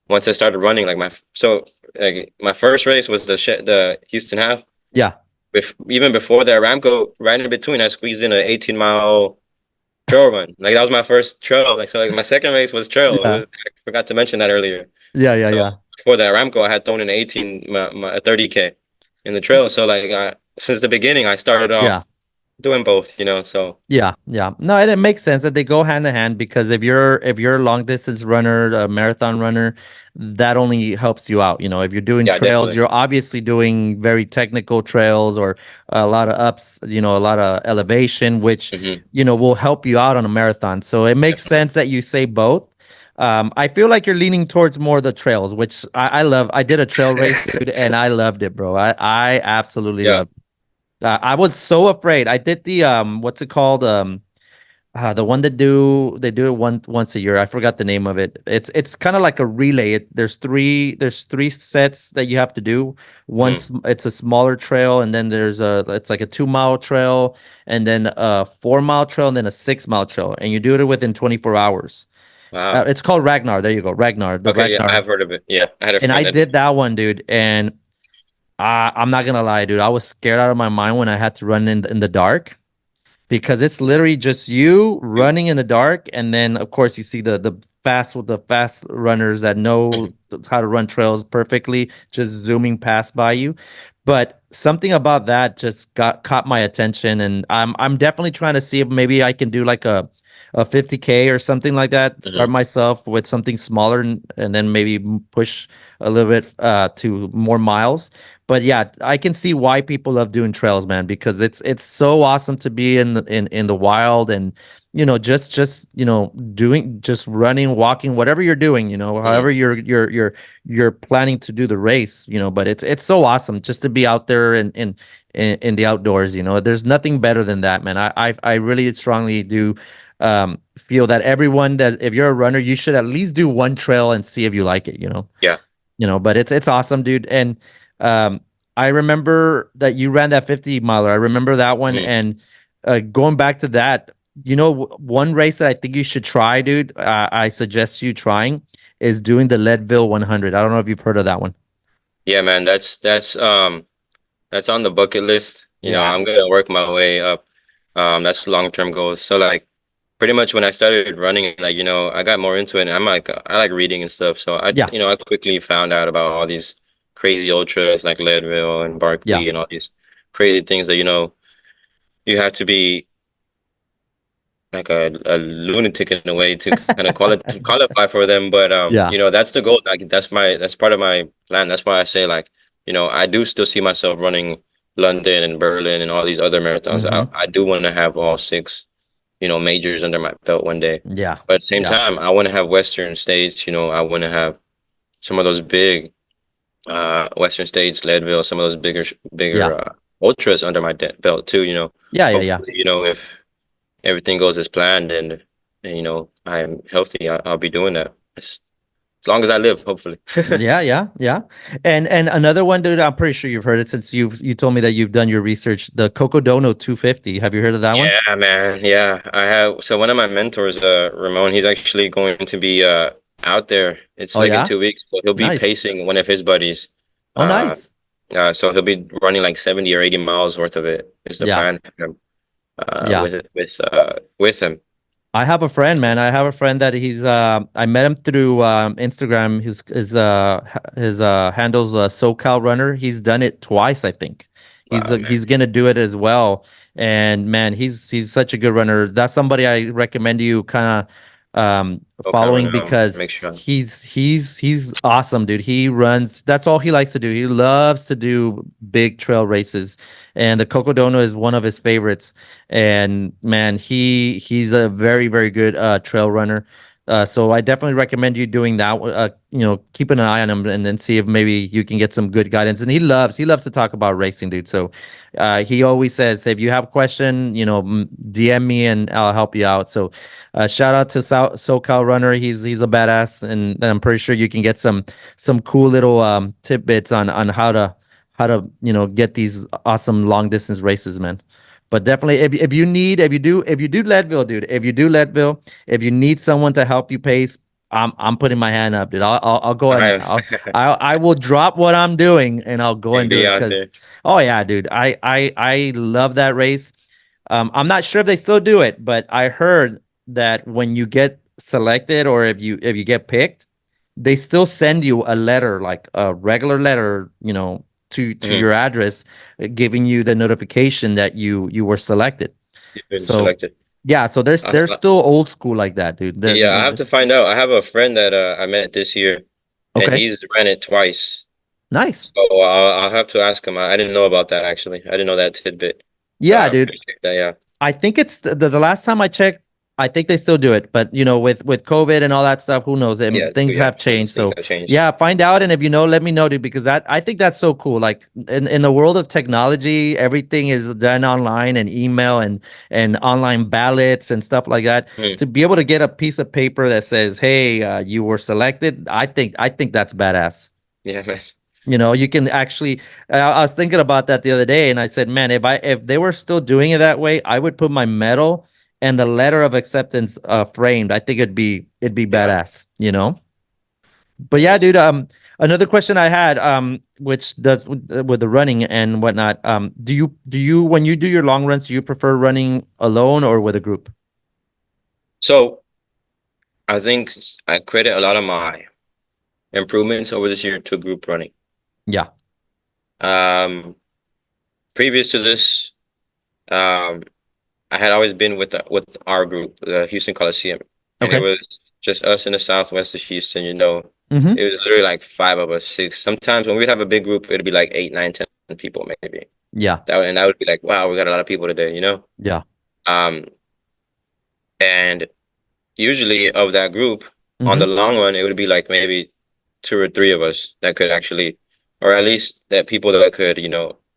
S1: once I started running, like my first race was the Houston half.
S2: Yeah.
S1: Even before that, Aramco, right in between, I squeezed in an 18-mile trail run. Like that was my first trail. Like so, like my second race was trail.
S2: Yeah.
S1: I forgot to mention that earlier.
S2: Yeah. Yeah.
S1: So
S2: Yeah.
S1: before that Aramco, I had thrown in 18, a 30K in the trail. So like since the beginning, I started
S2: Yeah.
S1: off doing both. So
S2: Yeah, yeah. No, it makes sense that they go hand in hand because if you're a long distance runner, a marathon runner, that only helps you out. If you're doing
S1: yeah,
S2: trails,
S1: definitely.
S2: you're obviously doing very technical trails or a lot of ups, a lot of elevation, which,
S1: Hmm.
S2: will help you out on a marathon. So it makes
S1: Definitely.
S2: sense that you say both. I feel like you're leaning towards more the trails, which I love. I did a trail race, dude, and I loved it, bro. I absolutely
S1: Yeah.
S2: loved it. I was so afraid. I did the what's it called? The one that they do it once a year. I forgot the name of it. It's kind of like a relay. There's three sets that you have to do.
S1: Hmm.
S2: Once it's a smaller trail, and then it's like a 2 mile trail, and then a 4 mile trail, and then a 6 mile trail, and you do it within 24 hours.
S1: Wow.
S2: It's called Ragnar. There you go, Ragnar. The
S1: Okay. Yeah,
S2: Ragnar.
S1: I've heard of it. Yeah, I had a
S2: And I
S1: friend that did.
S2: did that one, dude, and I'm not gonna lie, dude. I was scared out of my mind when I had to run in the dark because it's literally just you
S1: You.
S2: running in the dark, and then of course you see the fast runners that know
S1: Mhm.
S2: how to run trails perfectly, just zooming past by you. But something about that just got caught my attention, and I'm definitely trying to see if maybe I can do like a 50K or something like that. Start
S1: Mhm.
S2: myself with something smaller, and then maybe push a little bit to more miles. But yeah, I can see why people love doing trails, man, because it's so awesome to be in the wild and just doing just running, walking, whatever you're doing,
S1: Mhm.
S2: however you're planning to do the race, but it's so awesome just to be out there in the outdoors. There's nothing better than that, man. I really strongly do feel that everyone that if you're a runner, you should at least do one trail and see if you like it.
S1: Yeah.
S2: But it's awesome, dude. And um, I remember that you ran that 50 miler. I remember that one.
S1: Mhm.
S2: And going back to that, one race that I think you should try, dude. I suggest you trying is doing the Leadville 100. I don't know if you've heard of that one.
S1: Yeah, man, that's on the bucket list.
S2: Yeah,
S1: I'm gonna work my way up. That's long-term goals. So like pretty much when I started running, like, I got more into it and I like reading and stuff. So
S2: yeah,
S1: I quickly found out about all these crazy ultras like Leadville and
S2: yeah,
S1: Barkley and all these crazy things that, you have to be like a lunatic in a way to kind of qualify for them. But
S2: yeah,
S1: that's the goal. Like that's part of my plan. That's why I say like, I do still see myself running London and Berlin and all these other marathons.
S2: hmm,
S1: I do want to have all six, majors under my belt one day.
S2: yeah,
S1: But at the same
S2: yeah,
S1: time, I want to have Western states, I want to have some of those big Western states, Leadville, some of those bigger
S2: yeah,
S1: ultras under my belt too,
S2: yeah, yeah, yeah.
S1: hopefully, if everything goes as planned and I'm healthy, I'll be doing that. as long as I live, hopefully.
S2: Yeah, yeah, yeah. And another one, dude, I'm pretty sure you've heard it since you told me that you've done your research. The Cocodono 250. Have you heard of that one?
S1: Yeah, man. Yeah, I have. So one of my mentors, Ramon, he's actually going to be out there. It's
S2: Oh
S1: like in
S2: yeah,
S1: 2 weeks. So he'll be
S2: nice.
S1: pacing one of his buddies.
S2: Oh
S1: Uh,
S2: nice.
S1: so he'll be running like 70 or 80 miles worth of it. Is the
S2: Yeah,
S1: plan for him,
S2: yeah.
S1: with him.
S2: I have a friend, man. I have a friend that I met him through Instagram. His handles SoCal Runner. He's done it twice, I think.
S1: Wow, man.
S2: He's gonna do it as well. And man, he's such a good runner. That's somebody I recommend you kind of
S1: Okay,
S2: following
S1: Ramon.
S2: because
S1: Make sure.
S2: he's awesome, dude. He runs. That's all he likes to do. He loves to do big trail races, and the Cocodono is one of his favorites. And man, he's a very very good trail runner. So I definitely recommend you doing that. Keeping an eye on him and then see if maybe you can get some good guidance. And he loves to talk about racing, dude. So he always says, if you have a question, DM me and I'll help you out. So shout out to SoCal Runner. He's a badass, and I'm pretty sure you can get some cool little tidbits on how to get these awesome long distance races, man. But definitely, if you do Leadville, dude, if you need someone to help you pace, I'm putting my hand up, dude. I'll go and
S1: I
S2: I will drop what I'm doing and I'll go and
S1: and
S2: do
S1: be
S2: it
S1: out
S2: because
S1: there.
S2: oh yeah, dude, I love that race. I'm not sure if they still do it, but I heard that when you get selected or if you get picked, they still send you a letter, like a regular letter, to
S1: Mhm.
S2: your address, giving you the notification that you were selected.
S1: You've been
S2: So
S1: selected.
S2: yeah, so there's
S1: I,
S2: there's
S1: I,
S2: still old school like that, dude.
S1: yeah, I have to find out. I have a friend that I met this year, and
S2: Okay,
S1: he's ran it twice.
S2: nice.
S1: So I'll have to ask him. I didn't know about that actually. I didn't know that tidbit. So
S2: Yeah,
S1: I
S2: dude.
S1: appreciate that. Yeah.
S2: I think it's the last time I checked, I think they still do it. But with COVID and all that stuff, who knows?
S1: Yeah.
S2: Things
S1: Yeah.
S2: have changed.
S1: Things
S2: So
S1: have changed.
S2: yeah, find out, and if you know, let me know, dude, because that I think that's so cool. Like in the world of technology, everything is done online and email and online ballots and stuff like that.
S1: Hmm.
S2: To be able to get a piece of paper that says, "Hey, you were selected," I think that's badass.
S1: Yeah, man.
S2: You can actually. I was thinking about that the other day, and I said, "Man, if they were still doing it that way, I would put my medal and the letter of acceptance framed. I think it'd be
S1: Yeah.
S2: badass." But
S1: Yeah.
S2: yeah, dude. Another question I had, which does with the running and whatnot. Do you when you do your long runs, do you prefer running alone or with a group?
S1: So I think I credit a lot of my improvements over this year to group running.
S2: Yeah.
S1: Um, Previous to this, um, I had always been with our group, the Houston Colosseum, and it
S2: Okay.
S1: was just us in the southwest of Houston.
S2: Mm-hmm.
S1: It was literally like five of us, six. Sometimes when we'd have a big group, it'd be like eight, nine, 10 people maybe.
S2: Yeah.
S1: That would be like, wow, we got a lot of people today.
S2: Yeah.
S1: Um, and usually of that group, on the
S2: Mm-hmm.
S1: long run, it would be like maybe two or three of us that could actually, or at least that people that could,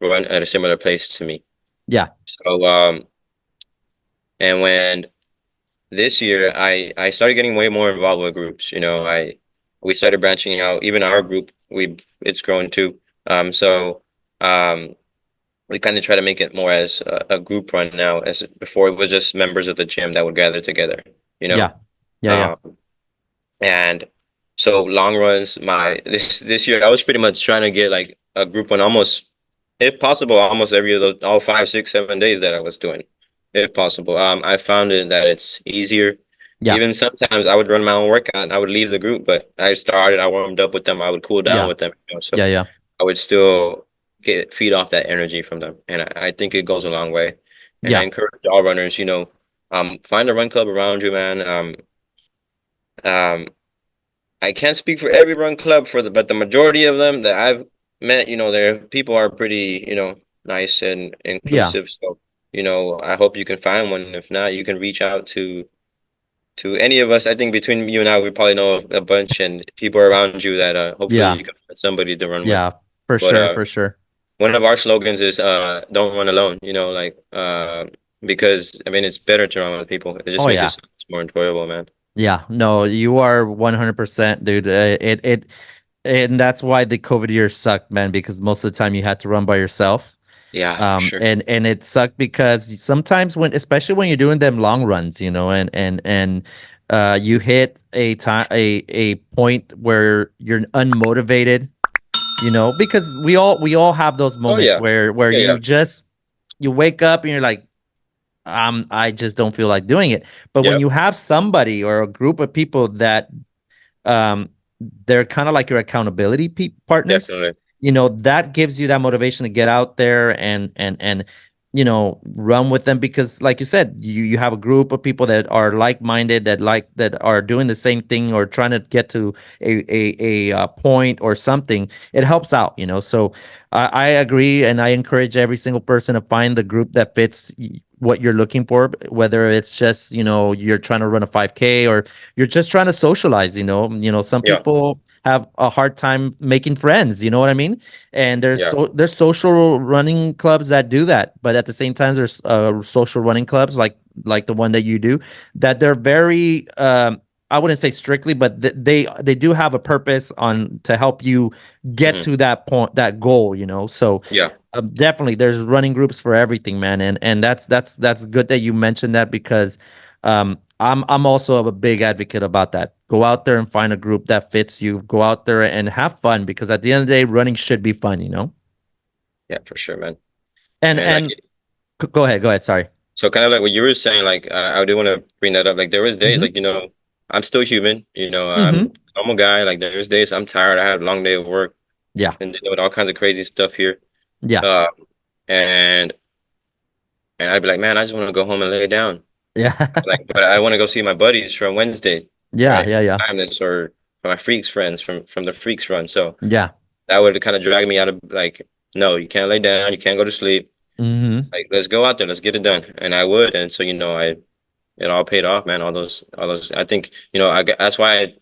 S1: run at a similar place to me.
S2: Yeah.
S1: So, and when this year I started getting way more involved with groups. We started branching out. Even our group, it's grown too. So um, we kind of try to make it more as a group run now. As before, it was just members of the gym that would gather together. You know,
S2: Yeah. Yeah. Yeah.
S1: um, and so long runs. This year, I was pretty much trying to get like a group run almost, if possible, almost every of the all 5, 6, 7 days that I was doing, if possible. I found it that it's easier.
S2: Yeah.
S1: Even sometimes I would run my own workout and I would leave the group, but I warmed up with them, I would cool down
S2: Yeah.
S1: with them, so
S2: Yeah. Yeah.
S1: I would still feed off that energy from them, and I think it goes a long way. And I
S2: Yeah.
S1: encourage all runners, find a run club around you, man. Um, I can't speak for every run club but the majority of them that I've met, their people are pretty, nice and
S2: Yeah.
S1: inclusive. So, I hope you can find one. If not, you can reach out to any of us. I think between you and I, we probably know a bunch and people around you that hopefully
S2: Yeah.
S1: you can find somebody to run with.
S2: Yeah. For
S1: But
S2: sure. For sure.
S1: one of our slogans is don't run alone, like because I mean it's better to run with people. It just
S2: Oh
S1: makes it
S2: yeah.
S1: so much more enjoyable, man.
S2: Yeah, no, you are 100%, dude. And that's why the COVID years sucked, man, because most of the time you had to run by yourself.
S1: Yeah, for sure.
S2: And it sucked because sometimes when, especially when you're doing them long runs, you hit a point where you're unmotivated, because we all have those
S1: Oh
S2: moments
S1: yeah,
S2: where
S1: yeah, yeah,
S2: you wake up and you're like, I just don't feel like doing it. But when
S1: yep,
S2: you have somebody or a group of people that um, they're kind of like your accountability partners,
S1: definitely.
S2: that gives you that motivation to get out there and run with them, because like you said, you have a group of people that are like-minded, that are doing the same thing or trying to get to a point or something. It helps out, so I agree, and I encourage every single person to find the group that fits what you're looking for, whether it's just you're trying to run a 5K, or you're just trying to socialize. Some
S1: Yeah,
S2: people have a hard time making friends, you know what I mean? And
S1: yeah,
S2: there's social running clubs that do that, but at the same time there's social running clubs like the one that you do, that they're very I wouldn't say strictly, but they do have a purpose on to help you get
S1: hmm,
S2: to that point, that goal, so
S1: yeah.
S2: definitely there's running groups for everything, man. And that's good that you mentioned that, because I'm also a big advocate about that. Go out there and find a group that fits you. Go out there and have fun, because at the end of the day, running should be fun.
S1: Yeah, for sure, man.
S2: And
S1: And like,
S2: and go ahead. Sorry.
S1: so kind of like what you were saying, like I do want to bring that up. Like there was days,
S2: Mm-hmm.
S1: like I'm still human. I'm
S2: Mm-hmm.
S1: a normal guy. Like there's days I'm tired. I had a long day of work
S2: Yeah.
S1: and dealing with all kinds of crazy stuff here.
S2: Yeah.
S1: Uh, and and I'd be like, man, I just want to go home and lay down.
S2: Yeah.
S1: Like, but I want to go see my buddies from Wednesday,
S2: Yeah.
S1: right?
S2: Yeah. Yeah.
S1: Timeless or from my freaks friends from the freaks run. So
S2: Yeah.
S1: that would kind of drag me out of like, no, you can't lay down, you can't go to sleep.
S2: Mm-hmm.
S1: Like, let's go out there, let's get it done. And I would, and so it all paid off, man. All those. I think that's why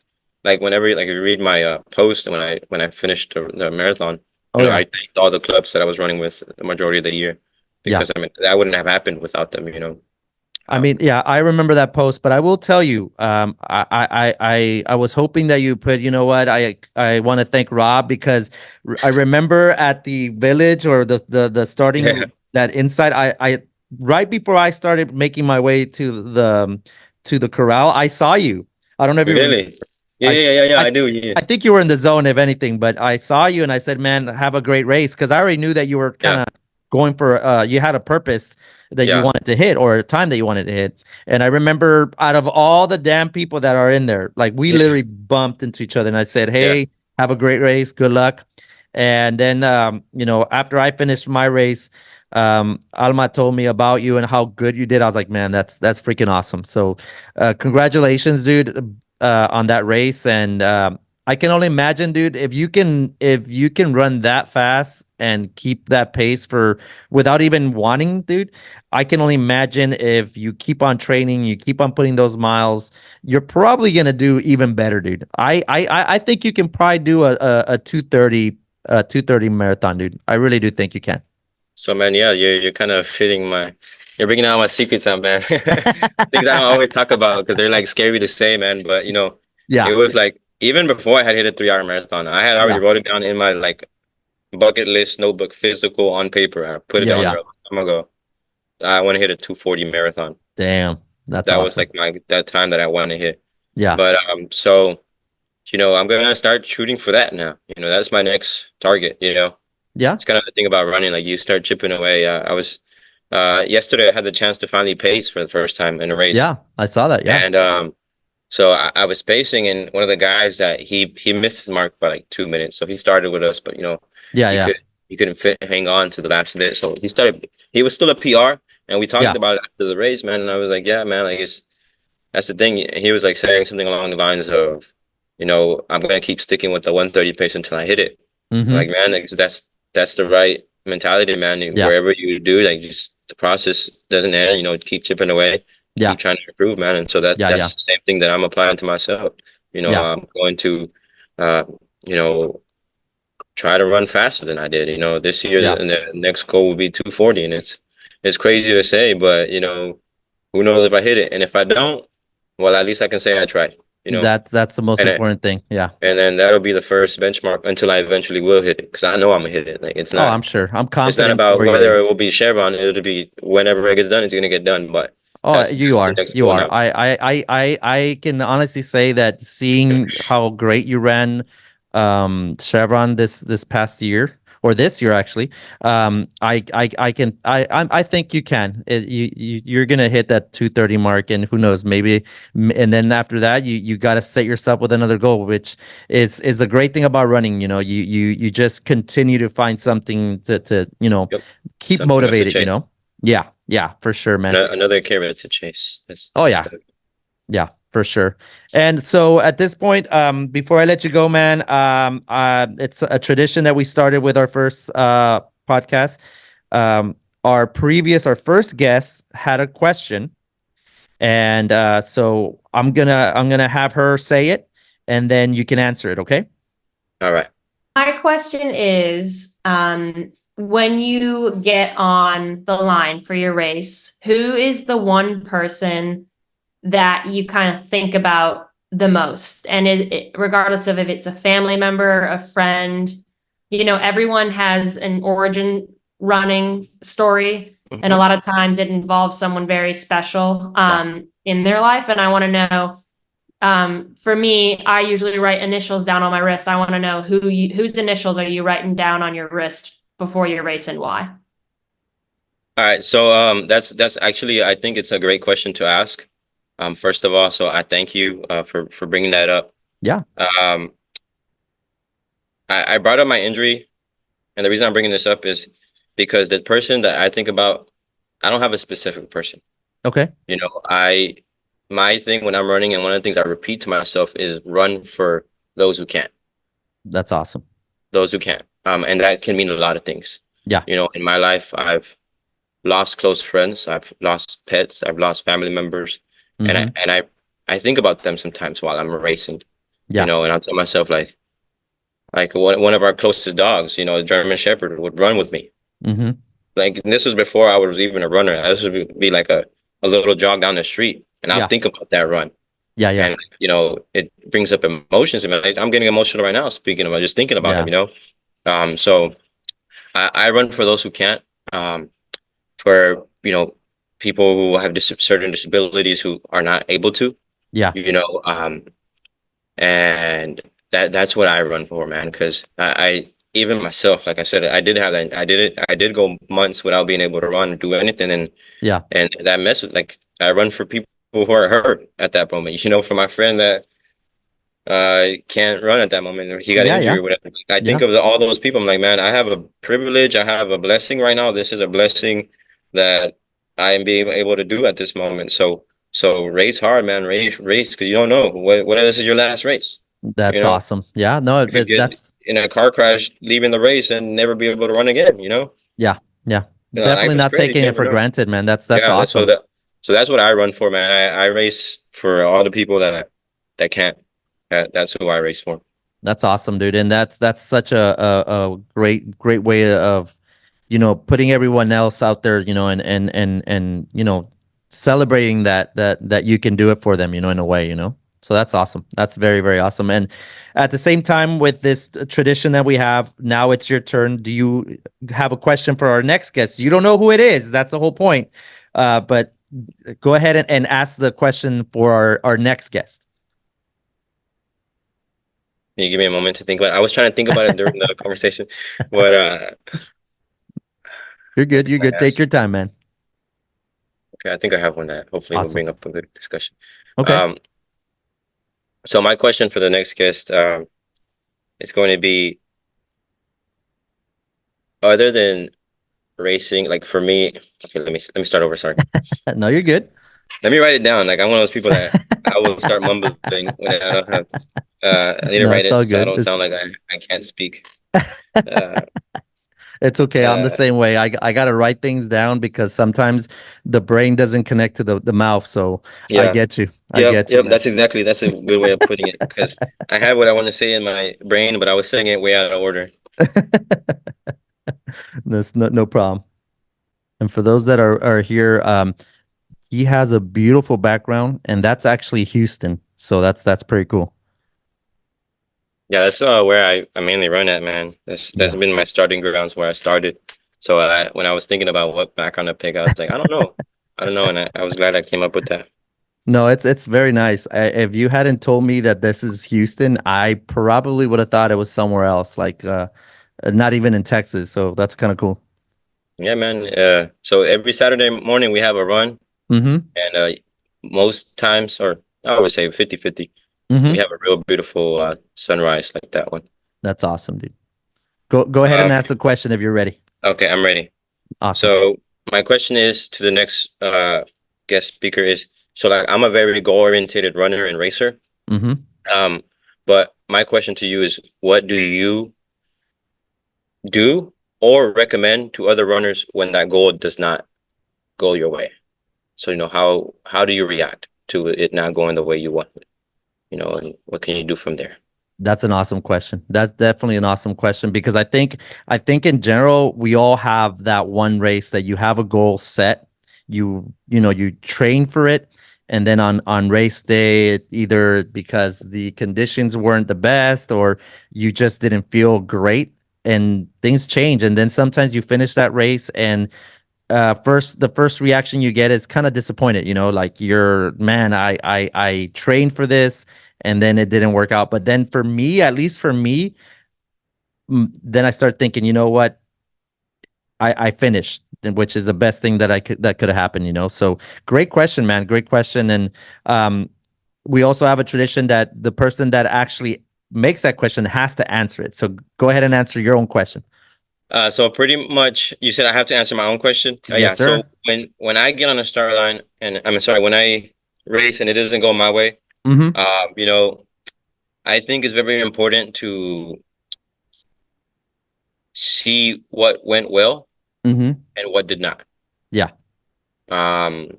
S1: like whenever like you read my post when I finished the marathon,
S2: Oh
S1: I
S2: yeah.
S1: thanked all the clubs that I was running with the majority of the year
S2: Yeah.
S1: because I mean that wouldn't have happened without them.
S2: I mean, yeah, I remember that post, but I will tell you, I was hoping that you put, you know what, I want to thank Rob, because I remember at the village, or the
S1: Yeah,
S2: starting that inside, I right before I started making my way to the corral, I saw you. I don't know if you remember.
S1: really. Yeah,
S2: I
S1: yeah, yeah, yeah.
S2: I
S1: I do. Yeah,
S2: I think you were in the zone, if anything, but I saw you and I said, "Man, have a great race," because I already knew that you were kind
S1: yeah,
S2: of going for you had a purpose that you
S1: yeah,
S2: wanted to hit, or a time that you wanted to hit. And I remember, out of all the damn people that are in there, like, we
S1: yeah,
S2: literally bumped into each other, and I said,
S1: yeah,
S2: "Hey, have a great race, good luck." And then after I finished my race, Alma told me about you and how good you did. I was like, "Man, that's freaking awesome." So congratulations, dude, on that race. And I can only imagine, dude, if you can run that fast and keep that pace for without even wanting, dude. I can only imagine, if you keep on training, you keep on putting those miles, you're probably gonna do even better, dude. I think you can probably do a 2:30 marathon, dude. I really do think you can.
S1: So man, yeah, you're kind of you're bringing out my secrets out, man. Things I don't always talk about because they're like scary to say, man. But it
S2: Yeah,
S1: was like even before I had hit a 3 hour marathon, I had already
S2: yeah,
S1: wrote it down in my like bucket list notebook, physical on paper. I put it
S2: yeah,
S1: on
S2: yeah.
S1: there a long time ago. I want to hit a 2:40 marathon.
S2: Damn, that's
S1: That was
S2: awesome.
S1: like that time that I want to hit.
S2: Yeah,
S1: But so I'm gonna start shooting for that now. That's my next target.
S2: yeah,
S1: It's kind of the thing about running, like you start chipping away. I was yesterday I had the chance to finally pace for the first time in a race.
S2: yeah. I saw that. Yeah,
S1: And so I was pacing and one of the guys that he missed his mark by like 2 minutes. So he started with us, but
S2: yeah,
S1: he
S2: yeah,
S1: could he couldn't hang on to the last bit. So he was still a PR and we talked
S2: yeah.
S1: about it after the race, man. And I was like, yeah, man, like that's the thing. And he was like saying something along the lines of, I'm gonna keep sticking with the 130 pace until I hit it. I'm like,
S2: Mm-hmm.
S1: man, like, that's the right mentality, man.
S2: Yeah,
S1: Wherever you do, like, just the process doesn't end. Keep chipping away,
S2: yeah,
S1: keep trying to improve, man. And so that
S2: yeah, yeah,
S1: that's the same thing that I'm applying to myself.
S2: yeah,
S1: I'm going to, uh, you know, try to run faster than I did. This year
S2: yeah.
S1: the next goal will be 2:40, and it's crazy to say, but who knows if I hit it, and if I don't. Well, at least I can say I tried, you know,
S2: That's the most
S1: and it,
S2: important thing. Yeah.
S1: and then that'll be the first benchmark until I eventually will hit it, because I know I'm gonna hit it. Like
S2: Oh, I'm sure. I'm
S1: it's not
S2: confident
S1: about
S2: where you're
S1: whether
S2: at.
S1: it will be Chevron. It'll be whenever it gets done, it's gonna get done. But
S2: Oh, you
S1: that's the
S2: are.
S1: next
S2: You
S1: goal
S2: are.
S1: now.
S2: I can honestly say that seeing how great you ran Chevron this past year or this year actually, I can I think you can. You're gonna hit that 230 mark, and who knows, maybe, and then after that you got to set yourself with another goal, which is the great thing about running. You know, you just continue to find something to
S1: Yep,
S2: keep
S1: something else to
S2: motivated. You
S1: chase.
S2: know. Yeah, yeah, for sure, man.
S1: Another carrot to chase.
S2: Oh
S1: That's
S2: yeah,
S1: the
S2: yeah, for sure. And so at this point, before I let you go, man, it's a tradition that we started with our first podcast. Um, our first guest had a question, and so I'm gonna have her say it, and then you can answer it. Okay?
S1: all right.
S3: My question is, when you get on the line for your race, who is the one person that you kind of think about the most? And regardless of if it's a family member, a friend, everyone has an origin running story. And a
S1: Mhm.
S3: lot of times it involves someone very special
S2: Yeah.
S3: in their life. And I want to know, for me, I usually write initials down on my wrist. I want to know whose initials are you writing down on your wrist before your race and why?
S1: All right. So that's actually, I think it's a great question to ask. First of all, so I thank you for bringing that up.
S2: Yeah.
S1: Um, I brought up my injury, and the reason I'm bringing this up is because the person that I think about, I don't have a specific person.
S2: Okay.
S1: You know, my thing when I'm running, and one of the things I repeat to myself is run for those who can't,
S2: That's awesome.
S1: those who can't. And that can mean a lot of things.
S2: Yeah.
S1: You know, in my life, I've lost close friends, I've lost pets, I've lost family members, and
S2: Mm-hmm.
S1: I think about them sometimes while I'm racing. You
S2: Yeah.
S1: know, and I'll tell myself like one of our closest dogs, you know, a German Shepherd would run with me.
S2: Mm-hmm.
S1: Like this was before I was even a runner. This would be like a little jog down the street, and I'll
S2: Yeah.
S1: think about that run.
S2: Yeah. Yeah.
S1: And you know, it brings up emotions. I mean, I'm getting emotional right now speaking about just thinking about him.
S2: Yeah.
S1: You know, so I run for those who can't. For people who have certain disabilities who are not able to.
S2: Yeah.
S1: You know, and that's what I run for, man. Because I even myself, like I said, I did have that. I did go months without being able to run or do anything,
S2: Yeah.
S1: and that mess with like I run for people who are hurt at that moment. You know, for my friend that can't run at that moment, or he got
S2: Yeah. Yeah.
S1: injured or whatever. I
S2: Yeah.
S1: think of all those people. I'm like, man, I have a privilege. I have a blessing right now. This is a blessing that I am being able to do at this moment. So race hard, man. Race, because you don't know what this is your last race. You
S2: That's
S1: know,
S2: awesome. Yeah. No,
S1: you could get
S2: that's
S1: in a car crash, leaving the race, and never be able to run again. You know,
S2: yeah. Yeah.
S1: life
S2: Definitely
S1: is
S2: not
S1: crazy.
S2: taking
S1: You
S2: it
S1: never
S2: for
S1: know.
S2: granted, man. That's
S1: Yeah,
S2: awesome.
S1: so that's what I run for, man. I race for all the people that can't. That's who I race for.
S2: That's awesome, dude. And that's such a great way of, putting everyone else out there, and celebrating that you can do it for them, in a way, So that's awesome. That's very, very awesome. And at the same time, with this tradition that we have, now it's your turn. Do you have a question for our next guest? You don't know who it is. That's the whole point. But go ahead and ask the question for our next guest.
S1: Can you give me a moment to think about it? I was trying to think about it during the conversation, but
S2: You're
S1: what
S2: good.
S1: can
S2: You're good.
S1: I
S2: Take
S1: ask?
S2: your time, man.
S1: Okay, I think I have one that hopefully will
S2: Awesome.
S1: bring up a good discussion.
S2: Okay.
S1: Um, so my question for the next guest is going to be, other than racing, like for me, okay, let me start over. Sorry,
S2: No, you're good.
S1: let me write it down. Like I'm one of those people that I will start mumbling when I don't have. I need to
S2: No,
S1: write
S2: it's all
S1: it so I
S2: good.
S1: don't sound like I can't speak. Uh,
S2: It's okay. I'm the
S1: uh,
S2: same way. I got to write things down because sometimes the brain doesn't connect to the mouth. So I
S1: yeah.
S2: get you. I
S1: Yep,
S2: get you,
S1: yep.
S2: man.
S1: That's a good way of putting it because I had what I want to say in my brain, but I was saying it way out of order.
S2: That's no problem. And for those that are here, he has a beautiful background, and that's actually Houston. So that's pretty cool.
S1: Yeah, that's where I mainly run at, man. That's
S2: Yeah.
S1: been my starting grounds where I started. So when I was thinking about what background to pick, I was like, I don't know, and I was glad I came up with that.
S2: No, it's very nice. If you hadn't told me that this is Houston, I probably would have thought it was somewhere else, like not even in Texas. So that's kind of cool.
S1: Yeah, man. So every Saturday morning we have a run,
S2: Mm-hmm.
S1: and most times, or I would say 50-50, we
S2: Mm-hmm.
S1: have a real beautiful sunrise like that one.
S2: That's awesome, dude. Go ahead and ask the question if you're ready.
S1: Okay, I'm ready.
S2: Awesome.
S1: So my question is to the next guest speaker is, so like I'm a very goal-oriented runner and racer.
S2: Mm-hmm.
S1: But my question to you is, what do you do or recommend to other runners when that goal does not go your way? So, how do you react to it not going the way you want it? And what can you do from there?
S2: That's an awesome question. That's definitely an awesome question because I think in general we all have that one race that you have a goal set. You train for it, and then on race day, either because the conditions weren't the best or you just didn't feel great, and things change. And then sometimes you finish that race and the first reaction you get is kind of disappointed, like you're, man, I trained for this and then it didn't work out. But then for me, at least for me, then I start thinking, you know what, I finished, which is the best thing that could have happened, so great question, man, great question. And we also have a tradition that the person that actually makes that question has to answer it, so go ahead and answer your own question.
S1: So pretty much, you said I have to answer my own question. Yeah.
S2: Yes,
S1: So
S2: sir.
S1: when I get on the start line, and I'm sorry, when I race and it doesn't go my way,
S2: Mm-hmm.
S1: uh, you know, I think it's very important to see what went well
S2: Mm-hmm.
S1: and what did not.
S2: Yeah.
S1: Um,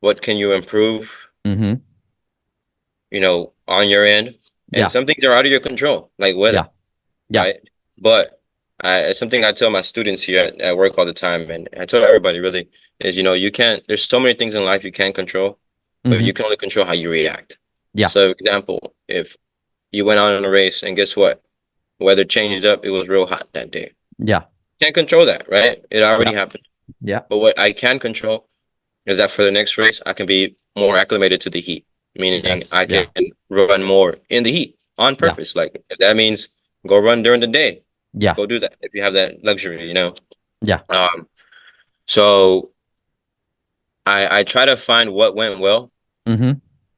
S1: what can you improve,
S2: Mm-hmm.
S1: on your end? And
S2: Yeah.
S1: some things are out of your control, like
S2: Yeah.
S1: weather,
S2: Yeah.
S1: right? But it's something I tell my students here at work all the time, and I tell everybody really is, you can't, there's so many things in life you can't control, but
S2: Mm-hmm.
S1: you can only control how you react.
S2: Yeah.
S1: So, example, if you went out on a race and guess what? Weather changed up, it was real hot that day.
S2: Yeah.
S1: Can't control that, right? It already
S2: Yeah.
S1: happened.
S2: Yeah.
S1: But what I can control is that for the next race, I can be more acclimated to the heat, meaning
S2: That's
S1: I can
S2: yeah.
S1: run more in the heat on
S2: Yeah.
S1: purpose. Like if that means go run during the day,
S2: Yeah.
S1: go do that if you have that luxury.
S2: Yeah.
S1: So I try to find what went well.
S2: Mm-hmm.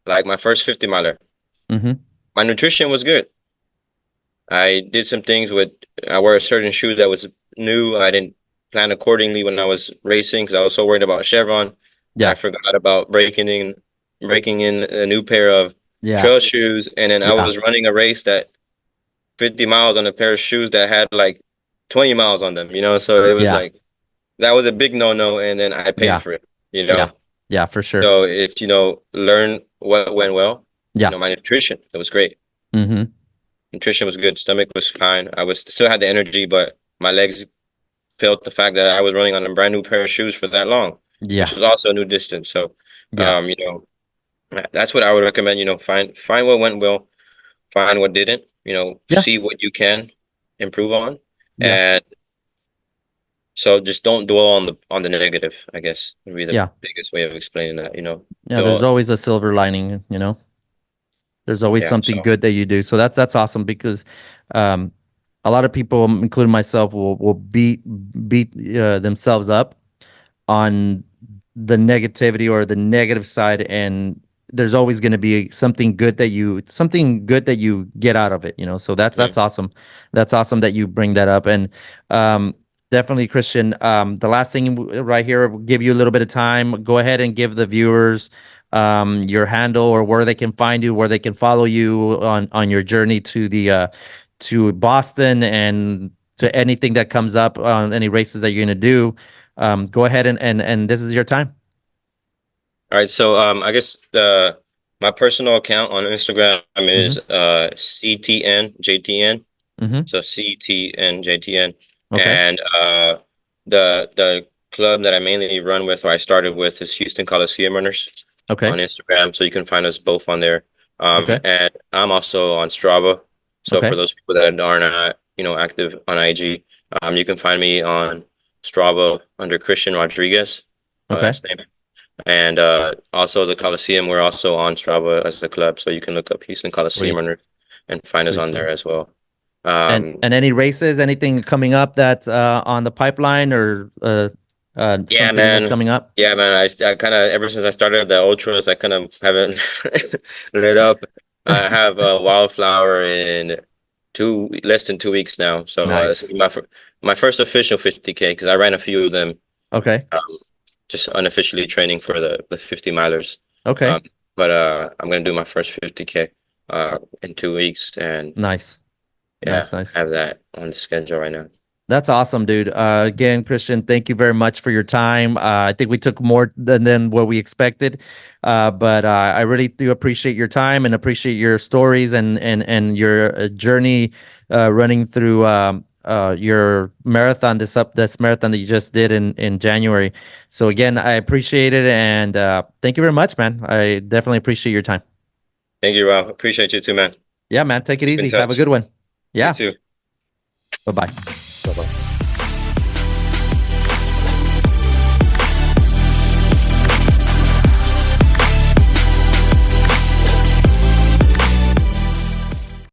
S1: Like my first 50 miler,
S2: Mm-hmm.
S1: my nutrition was good. I did some things I wore a certain shoe that was new. I didn't plan accordingly when I was racing because I was so worried about Chevron. I
S2: Yeah.
S1: forgot about breaking in a new pair of
S2: Yeah.
S1: trail shoes, and then I
S2: Yeah.
S1: was running a race that 50 miles on a pair of shoes that had like 20 miles on them. So it was
S2: Yeah.
S1: like that was a big no-no, and then I paid
S2: Yeah.
S1: for it.
S2: Yeah. Yeah, for sure.
S1: So it's learn what went well.
S2: Yeah.
S1: My nutrition, it was great.
S2: Mm-hmm.
S1: Nutrition was good. Stomach was fine. I was still had the energy, but my legs felt the fact that I was running on a brand new pair of shoes for that long, which
S2: Yeah.
S1: was also a new distance. So,
S2: Yeah.
S1: that's what I would recommend. Find what went well, find what didn't.
S2: Yeah.
S1: See what you can improve on,
S2: Yeah.
S1: and so just don't dwell on the negative. I guess would be the
S2: Yeah.
S1: biggest way of explaining that.
S2: Yeah. There's
S1: So
S2: always a silver lining. There's always
S1: yeah.
S2: something
S1: So
S2: good that you do. So that's awesome because um a lot of people, including myself, will beat themselves up on the negativity or the negative side, and there's always going to be something good that you get out of it. So
S1: mm,
S2: that's awesome. That's awesome that you bring that up. And definitely, Christian, the last thing right here, will give you a little bit of time. Go ahead and give the viewers your handle, or where they can find you, where they can follow you on your journey to Boston, and to anything that comes up on any races that you're going to do. Go ahead and this is your time.
S1: all right. So I guess the my personal account on Instagram is
S2: Mm-hmm.
S1: CTNJTN.
S2: Mm-hmm.
S1: So CTNJTN.
S2: Okay.
S1: And the club that I mainly run with, or I started with, is Houston Colosseum Runners
S2: Okay.
S1: on Instagram. So you can find us both on there.
S2: Okay.
S1: And I'm also on Strava. So for
S2: Okay.
S1: those people that are not, active on IG, you can find me on Strava under Christian Rodriguez,
S2: Okay.
S1: last name. And also the Coliseum, we're also on Strava as a club, so you can look up Houston Coliseum
S2: Sweet.
S1: Runner and find us
S2: Sweet.
S1: on
S2: Sweet.
S1: there as well.
S2: And any races, anything coming up that's on the pipeline, or
S1: Yeah,
S2: something that's
S1: man.
S2: coming up?
S1: Yeah, man. I kind of, ever since I started the ultras, I kind of haven't lit up. I have a wildflower in less than 2 weeks now. So this will
S2: Nice.
S1: be my first official 50K, because I ran a few of them,
S2: Okay.
S1: um, just unofficially training for the 50 milers.
S2: Okay.
S1: But I'm gonna do my first 50K in 2 weeks, and
S2: Nice.
S1: yeah,
S2: Nice.
S1: I have that on the schedule right now.
S2: That's awesome, dude. Again, Christian, thank you very much for your time. I think we took more than what we expected, but I really do appreciate your time and appreciate your stories and your journey running through your marathon, this marathon that you just did in January. So again, I appreciate it, and thank you very much, man. I definitely appreciate your time.
S1: Thank you, Rob. Appreciate you too, man.
S2: Yeah, man. Take it
S1: Keep in
S2: easy. Have a
S1: touch.
S2: good one.
S1: You
S2: Yeah.
S1: too.
S2: Bye-bye.
S1: Bye-bye.